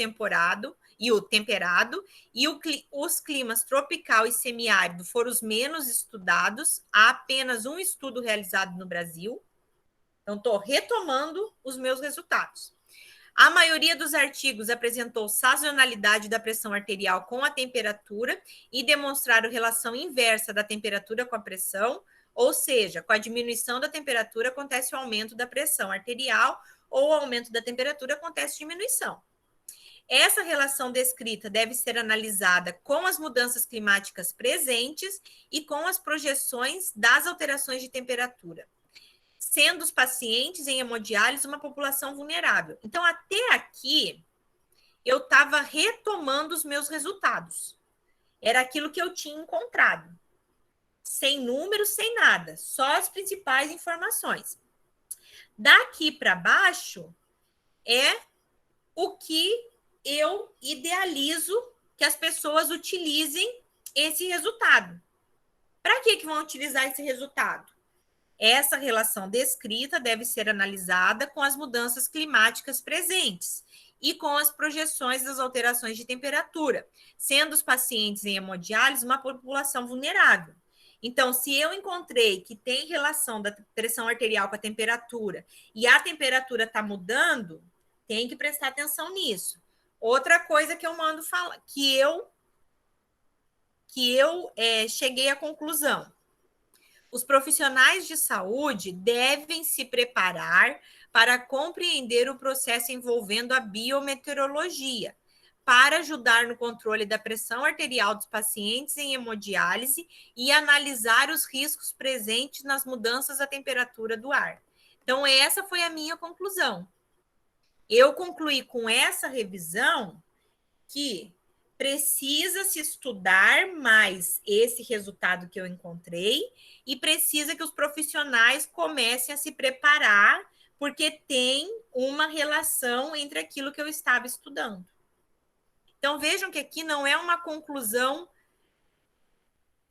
A: e o temperado, e os climas tropical e semiárido foram os menos estudados. Há apenas um estudo realizado no Brasil. Então, estou retomando os meus resultados. A maioria dos artigos apresentou sazonalidade da pressão arterial com a temperatura e demonstraram relação inversa da temperatura com a pressão, ou seja, com a diminuição da temperatura acontece o aumento da pressão arterial ou o aumento da temperatura acontece diminuição. Essa relação descrita deve ser analisada com as mudanças climáticas presentes e com as projeções das alterações de temperatura, sendo os pacientes em hemodiálise uma população vulnerável. Então, até aqui, eu estava retomando os meus resultados. Era aquilo que eu tinha encontrado. Sem números, sem nada. Só as principais informações. Daqui para baixo, é o que eu idealizo que as pessoas utilizem esse resultado. Para que vão utilizar esse resultado? Essa relação descrita deve ser analisada com as mudanças climáticas presentes e com as projeções das alterações de temperatura, sendo os pacientes em hemodiálise uma população vulnerável. Então, se eu encontrei que tem relação da pressão arterial com a temperatura e a temperatura está mudando, tem que prestar atenção nisso. Outra coisa que eu mando falar, que eu cheguei à conclusão. Os profissionais de saúde devem se preparar para compreender o processo envolvendo a biometeorologia, para ajudar no controle da pressão arterial dos pacientes em hemodiálise e analisar os riscos presentes nas mudanças da temperatura do ar. Então, essa foi a minha conclusão. Eu concluí com essa revisão que precisa se estudar mais esse resultado que eu encontrei e precisa que os profissionais comecem a se preparar, porque tem uma relação entre aquilo que eu estava estudando. Então, vejam que aqui não é uma conclusão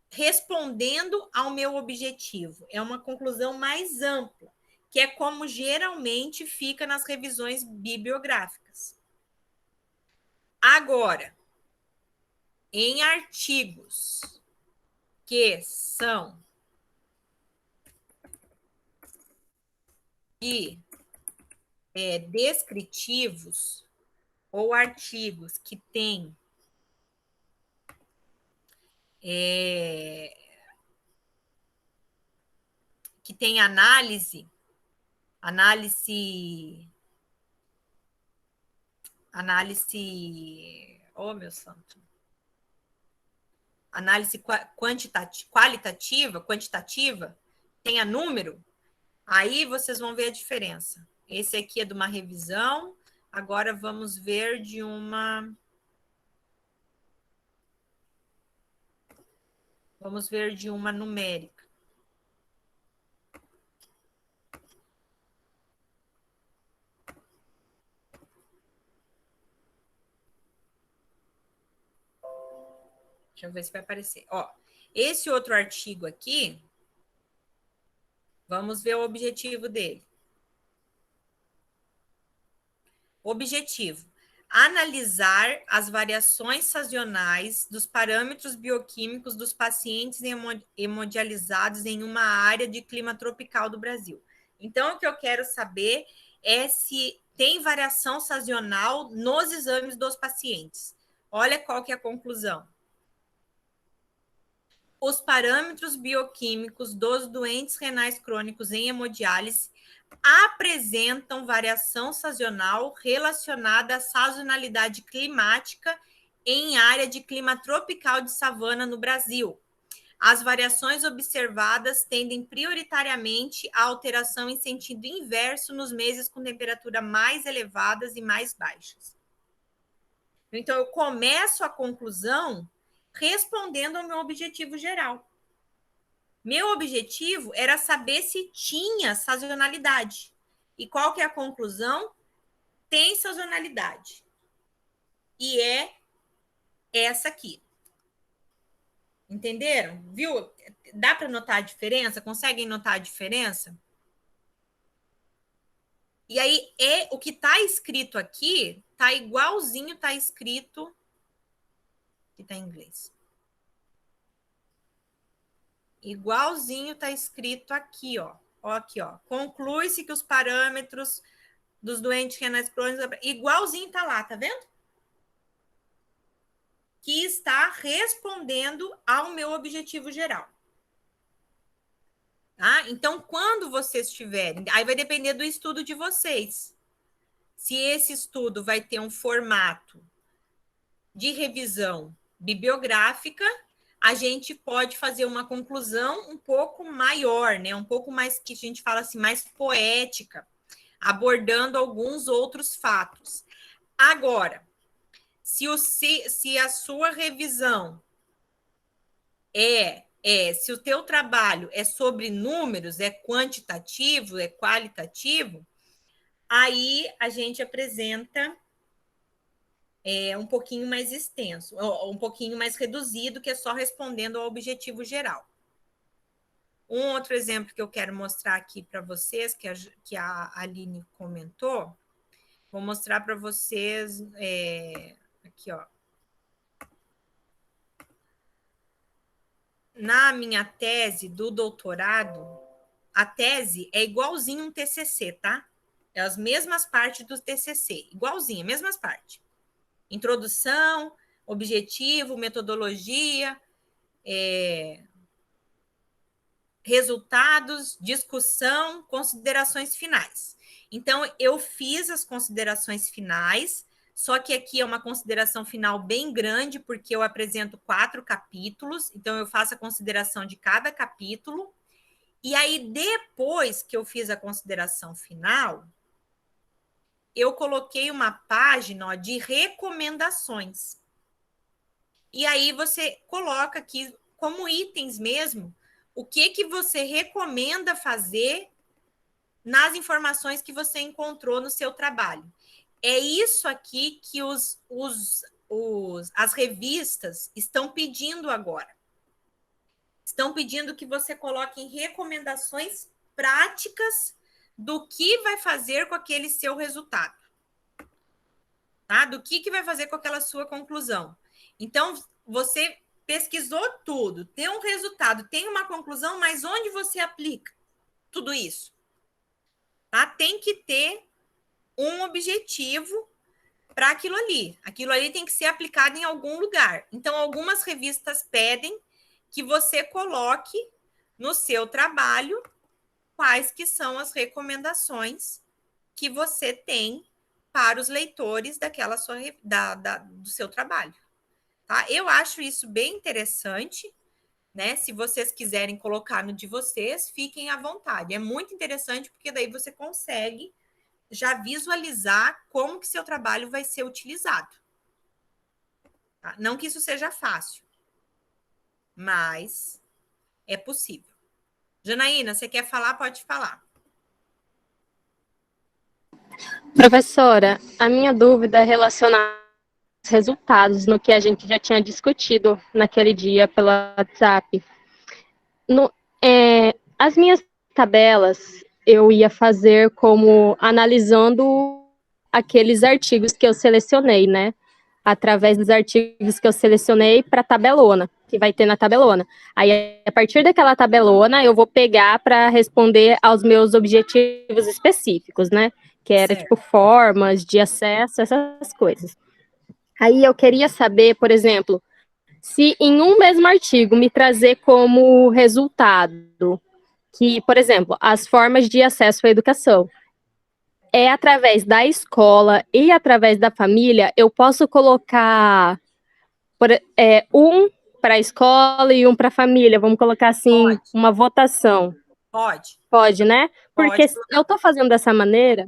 A: respondendo ao meu objetivo, é uma conclusão mais ampla, que é como geralmente fica nas revisões bibliográficas. Agora, em artigos que são descritivos ou artigos que têm análise, oh meu santo, análise qualitativa, quantitativa, tenha número, aí vocês vão ver a diferença. Esse aqui é de uma revisão, agora vamos ver de uma... Vamos ver de uma numérica. Deixa eu ver se vai aparecer. Ó, esse outro artigo aqui, vamos ver o objetivo dele. Objetivo: analisar as variações sazonais dos parâmetros bioquímicos dos pacientes hemodializados em uma área de clima tropical do Brasil. Então, o que eu quero saber é se tem variação sazonal nos exames dos pacientes. Olha qual que é a conclusão. Os parâmetros bioquímicos dos doentes renais crônicos em hemodiálise apresentam variação sazonal relacionada à sazonalidade climática em área de clima tropical de savana no Brasil. As variações observadas tendem prioritariamente à alteração em sentido inverso nos meses com temperatura mais elevadas e mais baixas. Então, eu começo a conclusão respondendo ao meu objetivo geral. Meu objetivo era saber se tinha sazonalidade. E qual que é a conclusão? Tem sazonalidade. E é essa aqui. Entenderam? Viu? Dá para notar a diferença? Conseguem notar a diferença? E aí, o que está escrito aqui, está igualzinho, está escrito... que está em inglês. Igualzinho está escrito aqui, ó. Ó, aqui, ó. Conclui-se que os parâmetros dos doentes renais crônicos... Igualzinho está lá, tá vendo? Que está respondendo ao meu objetivo geral. Tá? Então, quando vocês tiverem... Aí vai depender do estudo de vocês. Se esse estudo vai ter um formato de revisão bibliográfica, a gente pode fazer uma conclusão um pouco maior, né? Um pouco mais, que a gente fala assim, mais poética, abordando alguns outros fatos. Agora, se a sua revisão se o teu trabalho é sobre números, é quantitativo, é qualitativo, aí a gente apresenta um pouquinho mais extenso, ou um pouquinho mais reduzido, que é só respondendo ao objetivo geral. Um outro exemplo que eu quero mostrar aqui para vocês, que a Aline comentou, vou mostrar para vocês aqui, ó. Na minha tese do doutorado, a tese é igualzinho um TCC, tá? É as mesmas partes do TCC, igualzinho, mesmas partes. Introdução, objetivo, metodologia, resultados, discussão, considerações finais. Então, eu fiz as considerações finais, só que aqui é uma consideração final bem grande, porque eu apresento 4 capítulos, então eu faço a consideração de cada capítulo, e aí depois que eu fiz a consideração final, eu coloquei uma página de recomendações. E aí você coloca aqui como itens mesmo o que você recomenda fazer nas informações que você encontrou no seu trabalho. É isso aqui que as revistas estão pedindo agora. Estão pedindo que você coloque recomendações práticas do que vai fazer com aquele seu resultado. Tá? Do que vai fazer com aquela sua conclusão. Então, você pesquisou tudo, tem um resultado, tem uma conclusão, mas onde você aplica tudo isso? Tá? Tem que ter um objetivo para aquilo ali. Aquilo ali tem que ser aplicado em algum lugar. Então, algumas revistas pedem que você coloque no seu trabalho quais que são as recomendações que você tem para os leitores daquela do seu trabalho. tá? Eu acho isso bem interessante, né? Se vocês quiserem colocar no de vocês, fiquem à vontade. É muito interessante porque daí você consegue já visualizar como que seu trabalho vai ser utilizado. Tá? Não que isso seja fácil, mas é possível. Janaína, você quer falar? Pode falar.
D: Professora, a minha dúvida é relacionada aos resultados no que a gente já tinha discutido naquele dia pelo WhatsApp. As minhas tabelas eu ia fazer como analisando aqueles artigos que eu selecionei, né? Através dos artigos que eu selecionei para a tabelona, que vai ter na tabelona. Aí, a partir daquela tabelona, eu vou pegar para responder aos meus objetivos específicos, né? Que era,
A: Certo.
D: tipo, formas de acesso, essas coisas. Aí, eu queria saber, por exemplo, se em um mesmo artigo me trazer como resultado que, por exemplo, as formas de acesso à educação é através da escola e através da família, eu posso colocar um para a escola e um para a família, vamos colocar assim,
A: Pode.
D: uma votação.
A: Pode.
D: Pode, né? Porque
A: Pode.
D: eu estou fazendo dessa maneira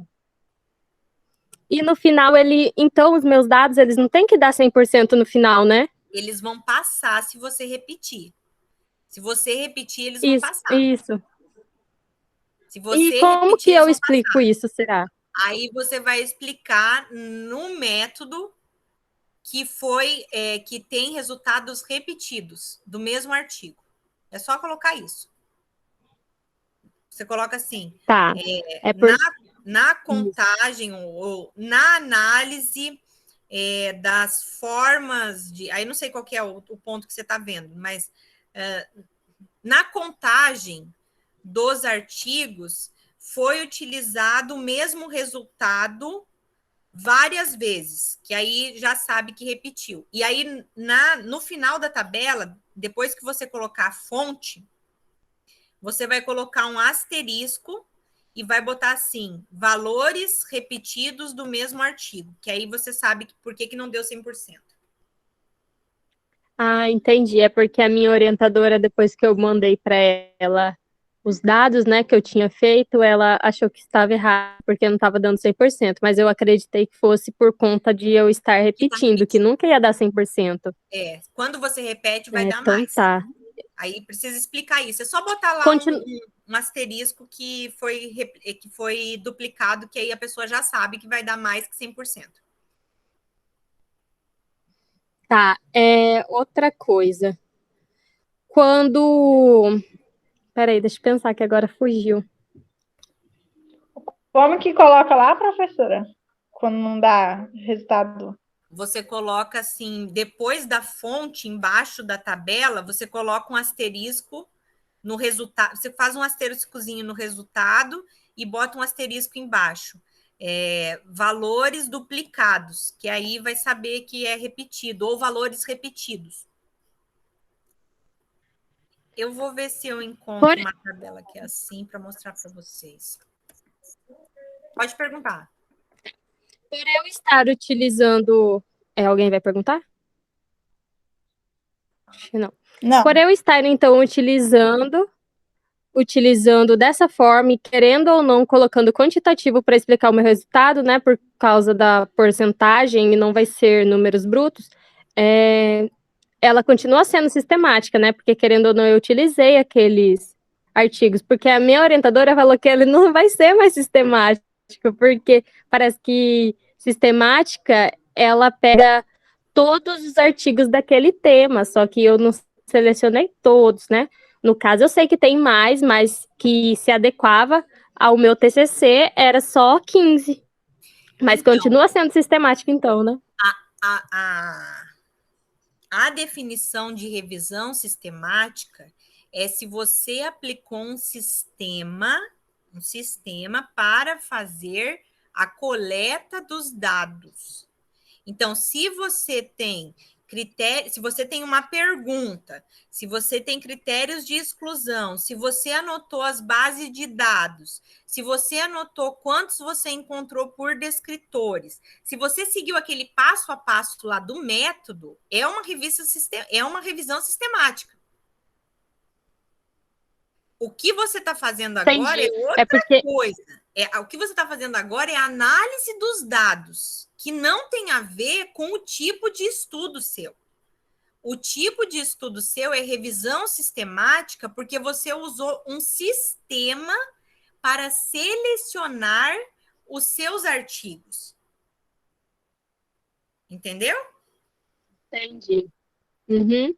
D: e no final então os meus dados, eles não têm que dar 100% no final, né?
A: Eles vão passar se você repetir. Se você repetir, eles vão
D: Isso,
A: passar.
D: isso.
A: Se
D: E
A: você
D: como que
A: repetir, eles
D: eu
A: vão
D: explico
A: passar.
D: isso, será?
A: Aí você vai explicar no método que tem resultados repetidos do mesmo artigo. É só colocar isso. Você coloca assim,
D: Tá.
A: na contagem ou na análise das formas de... Aí não sei qual que é o ponto que você está vendo, mas na contagem dos artigos foi utilizado o mesmo resultado várias vezes, que aí já sabe que repetiu. E aí, no final da tabela, depois que você colocar a fonte, você vai colocar um asterisco e vai botar assim, valores repetidos do mesmo artigo, que aí você sabe por que não deu 100%.
D: Ah, entendi. É porque a minha orientadora, depois que eu mandei para ela os dados, né, que eu tinha feito, ela achou que estava errado, porque não estava dando 100%, mas eu acreditei que fosse por conta de eu estar repetindo, que nunca ia dar 100%.
A: Quando você repete, vai dar
D: Então
A: mais.
D: tá.
A: Aí precisa explicar isso. É só botar lá um asterisco que foi duplicado, que aí a pessoa já sabe que vai dar mais que 100%.
D: Tá. Outra coisa. Quando... Peraí, deixa eu pensar que agora fugiu.
B: Como que coloca lá, professora? Quando não dá resultado?
A: Você coloca assim, depois da fonte, embaixo da tabela, você coloca um asterisco no resultado. Você faz um asteriscozinho no resultado e bota um asterisco embaixo. Valores duplicados, que aí vai saber que é repetido, ou valores repetidos. Eu vou ver se eu encontro uma tabela que é assim para mostrar para vocês. Pode perguntar.
D: Por eu estar utilizando... alguém vai perguntar? Não.
B: Não.
D: Por eu estar, então, utilizando dessa forma e querendo ou não colocando quantitativo para explicar o meu resultado, né, por causa da porcentagem e não vai ser números brutos, ela continua sendo sistemática, né, porque querendo ou não eu utilizei aqueles artigos, porque a minha orientadora falou que ele não vai ser mais sistemático, porque parece que sistemática, ela pega todos os artigos daquele tema, só que eu não selecionei todos, né? No caso, eu sei que tem mais, mas que se adequava ao meu TCC era só 15. Mas então, continua sendo sistemático, então, né?
A: A definição de revisão sistemática é se você aplicou um sistema para fazer a coleta dos dados. Então, se você tem se você tem uma pergunta, se você tem critérios de exclusão, se você anotou as bases de dados, se você anotou quantos você encontrou por descritores, se você seguiu aquele passo a passo lá do método, é uma revisão sistemática. O que você está fazendo agora
D: Entendi.
A: é outra
D: porque
A: coisa. O que você está fazendo agora é a análise dos dados, que não tem a ver com o tipo de estudo seu. O tipo de estudo seu é revisão sistemática, porque você usou um sistema para selecionar os seus artigos. Entendeu?
D: Entendi. Uhum.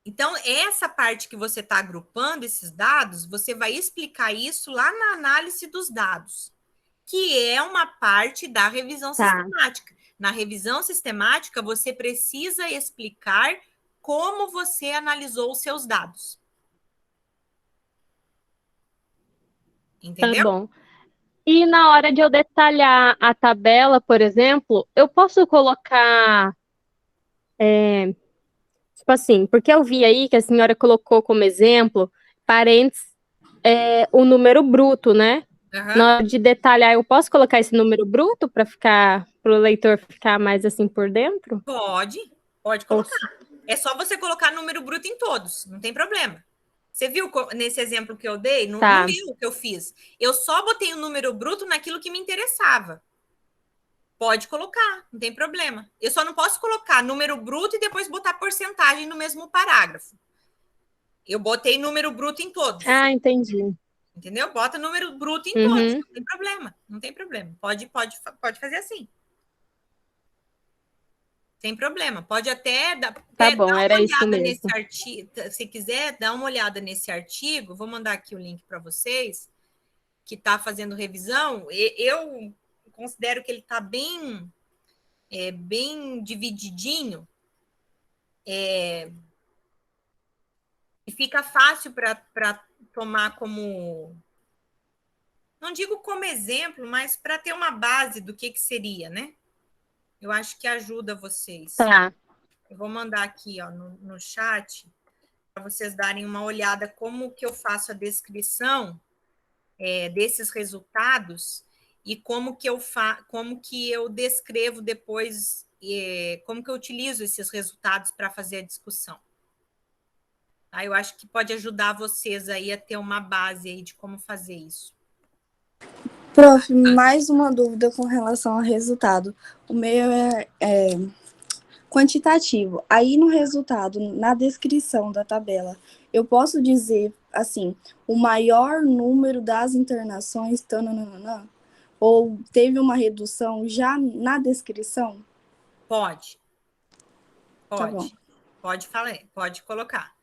A: Então, essa parte que você está agrupando esses dados, você vai explicar isso lá na análise dos dados, que é uma parte da revisão
D: Tá.
A: sistemática. Na revisão sistemática, você precisa explicar como você analisou os seus dados.
D: Tá
A: Entendeu?
D: bom. E na hora de eu detalhar a tabela, por exemplo, eu posso colocar, tipo assim, porque eu vi aí que a senhora colocou como exemplo, parênteses, o número bruto, né?
A: Uhum.
D: Na hora de detalhar, eu posso colocar esse número bruto para o leitor ficar mais assim por dentro?
A: Pode colocar. É só você colocar número bruto em todos, não tem problema. Você viu nesse exemplo que eu dei, no
D: Tá.
A: meu que eu fiz? Eu só botei o número bruto naquilo que me interessava. Pode colocar, não tem problema. Eu só não posso colocar número bruto e depois botar porcentagem no mesmo parágrafo. Eu botei número bruto em todos.
D: Ah, entendi.
A: Entendeu? Bota número bruto em todos,
D: Uhum.
A: não tem problema. Não tem problema. Pode fazer assim. Sem problema. Pode até dar
D: bom,
A: uma
D: era isso
A: olhada
D: mesmo.
A: nesse artigo. Se quiser, dá uma olhada nesse artigo. Vou mandar aqui o link para vocês, que está fazendo revisão. Eu considero que ele está bem divididinho. E fica fácil para tomar como... Não digo como exemplo, mas para ter uma base do que seria, né? Eu acho que ajuda vocês.
D: Tá.
A: Eu vou mandar aqui, ó, no chat, para vocês darem uma olhada como que eu faço a descrição desses resultados e como que eu descrevo depois, como que eu utilizo esses resultados para fazer a discussão. Tá? Eu acho que pode ajudar vocês aí a ter uma base aí de como fazer isso.
E: Prof, mais uma dúvida com relação ao resultado. O meu é quantitativo. Aí no resultado, na descrição da tabela, eu posso dizer, assim, o maior número das internações, tananana, ou teve uma redução já na descrição?
A: Pode.
E: Tá bom.
A: Pode falar, pode colocar.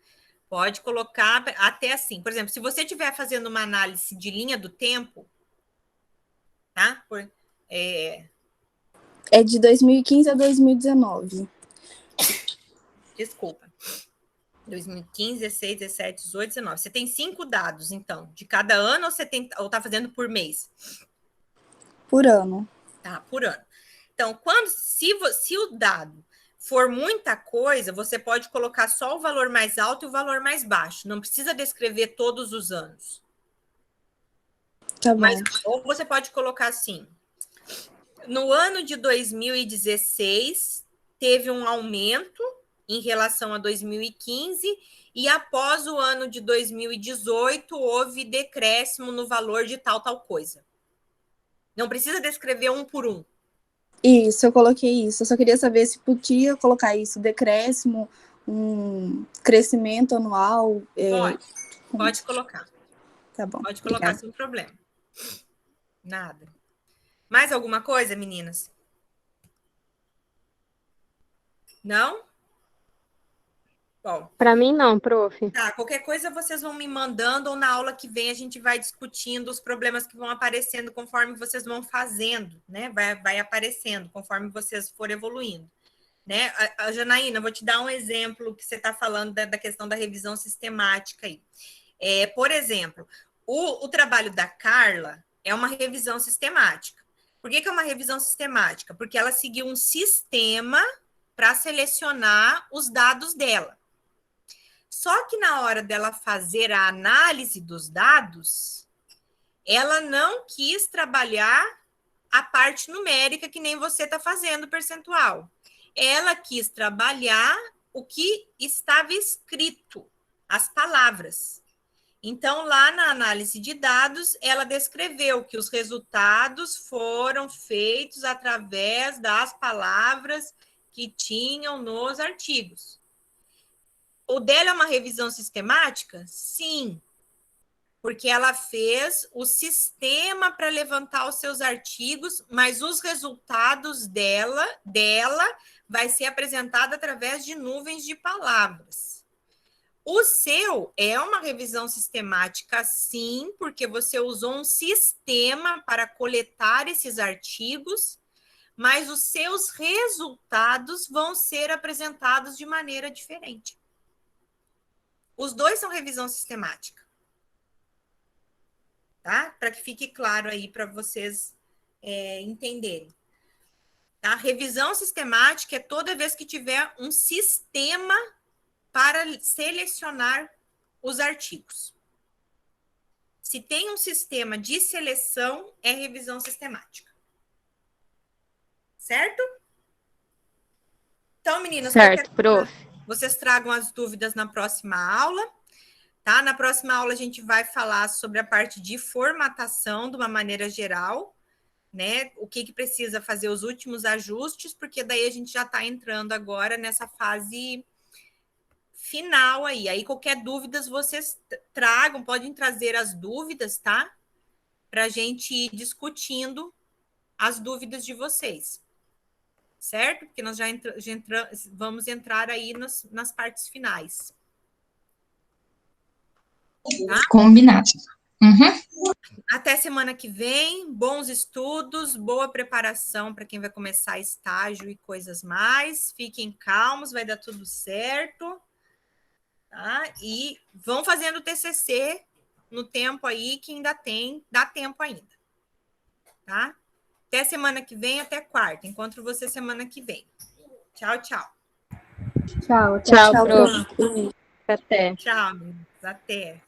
A: Pode colocar até assim. Por exemplo, se você estiver fazendo uma análise de linha do tempo, tá?
E: É de 2015 a 2019.
A: Desculpa. 2015, 16, 17, 18, 19. Você tem 5 dados, então, de cada ano ou você está fazendo por mês?
E: Por ano.
A: Tá, por ano. Então, se o dado for muita coisa, você pode colocar só o valor mais alto e o valor mais baixo. Não precisa descrever todos os anos.
E: Tá bom.
A: Ou você pode colocar assim: no ano de 2016, teve um aumento em relação a 2015, e após o ano de 2018, houve decréscimo no valor de tal coisa. Não precisa descrever um por um.
E: Isso, eu coloquei isso. Eu só queria saber se podia colocar isso, decréscimo, um crescimento anual.
A: Pode colocar.
E: Tá bom.
A: Pode colocar sem problema. Nada. Mais alguma coisa, meninas? Não? Bom.
D: Para mim não, prof.
A: Tá, qualquer coisa vocês vão me mandando, ou na aula que vem a gente vai discutindo os problemas que vão aparecendo conforme vocês vão fazendo, né? Vai aparecendo conforme vocês forem evoluindo, né? A Janaína, vou te dar um exemplo que você está falando da questão da revisão sistemática aí. Por exemplo, o trabalho da Carla é uma revisão sistemática. Por que é uma revisão sistemática? Porque ela seguiu um sistema para selecionar os dados dela. Só que na hora dela fazer a análise dos dados, ela não quis trabalhar a parte numérica que nem você está fazendo, percentual. Ela quis trabalhar o que estava escrito, as palavras. Então, lá na análise de dados, ela descreveu que os resultados foram feitos através das palavras que tinham nos artigos. O dela é uma revisão sistemática? Sim, porque ela fez o sistema para levantar os seus artigos, mas os resultados dela vai ser apresentado através de nuvens de palavras. O seu é uma revisão sistemática, sim, porque você usou um sistema para coletar esses artigos, mas os seus resultados vão ser apresentados de maneira diferente. Os dois são revisão sistemática. Tá? Para que fique claro aí para vocês entenderem. Tá? Revisão sistemática é toda vez que tiver um sistema para selecionar os artigos. Se tem um sistema de seleção, é revisão sistemática. Certo? Então, meninas,
D: certo, prof.
A: Vocês tragam as dúvidas na próxima aula. Tá? Na próxima aula, a gente vai falar sobre a parte de formatação de uma maneira geral, né? O que precisa fazer os últimos ajustes, porque daí a gente já está entrando agora nessa fase final aí. Aí, qualquer dúvida, vocês tragam, podem trazer as dúvidas, tá? Para a gente ir discutindo as dúvidas de vocês. Certo? Porque nós já vamos entrar aí nas partes finais. Tá?
C: Combinado. Uhum.
A: Até semana que vem, bons estudos, boa preparação para quem vai começar estágio e coisas mais. Fiquem calmos, vai dar tudo certo. Tá? E vão fazendo o TCC no tempo aí que ainda dá tempo ainda. Tá? Até semana que vem, até quarta. Encontro você semana que vem. Tchau, tchau.
D: Tchau, prof.
E: prof.
D: Até.
A: Tchau, meninas. Até.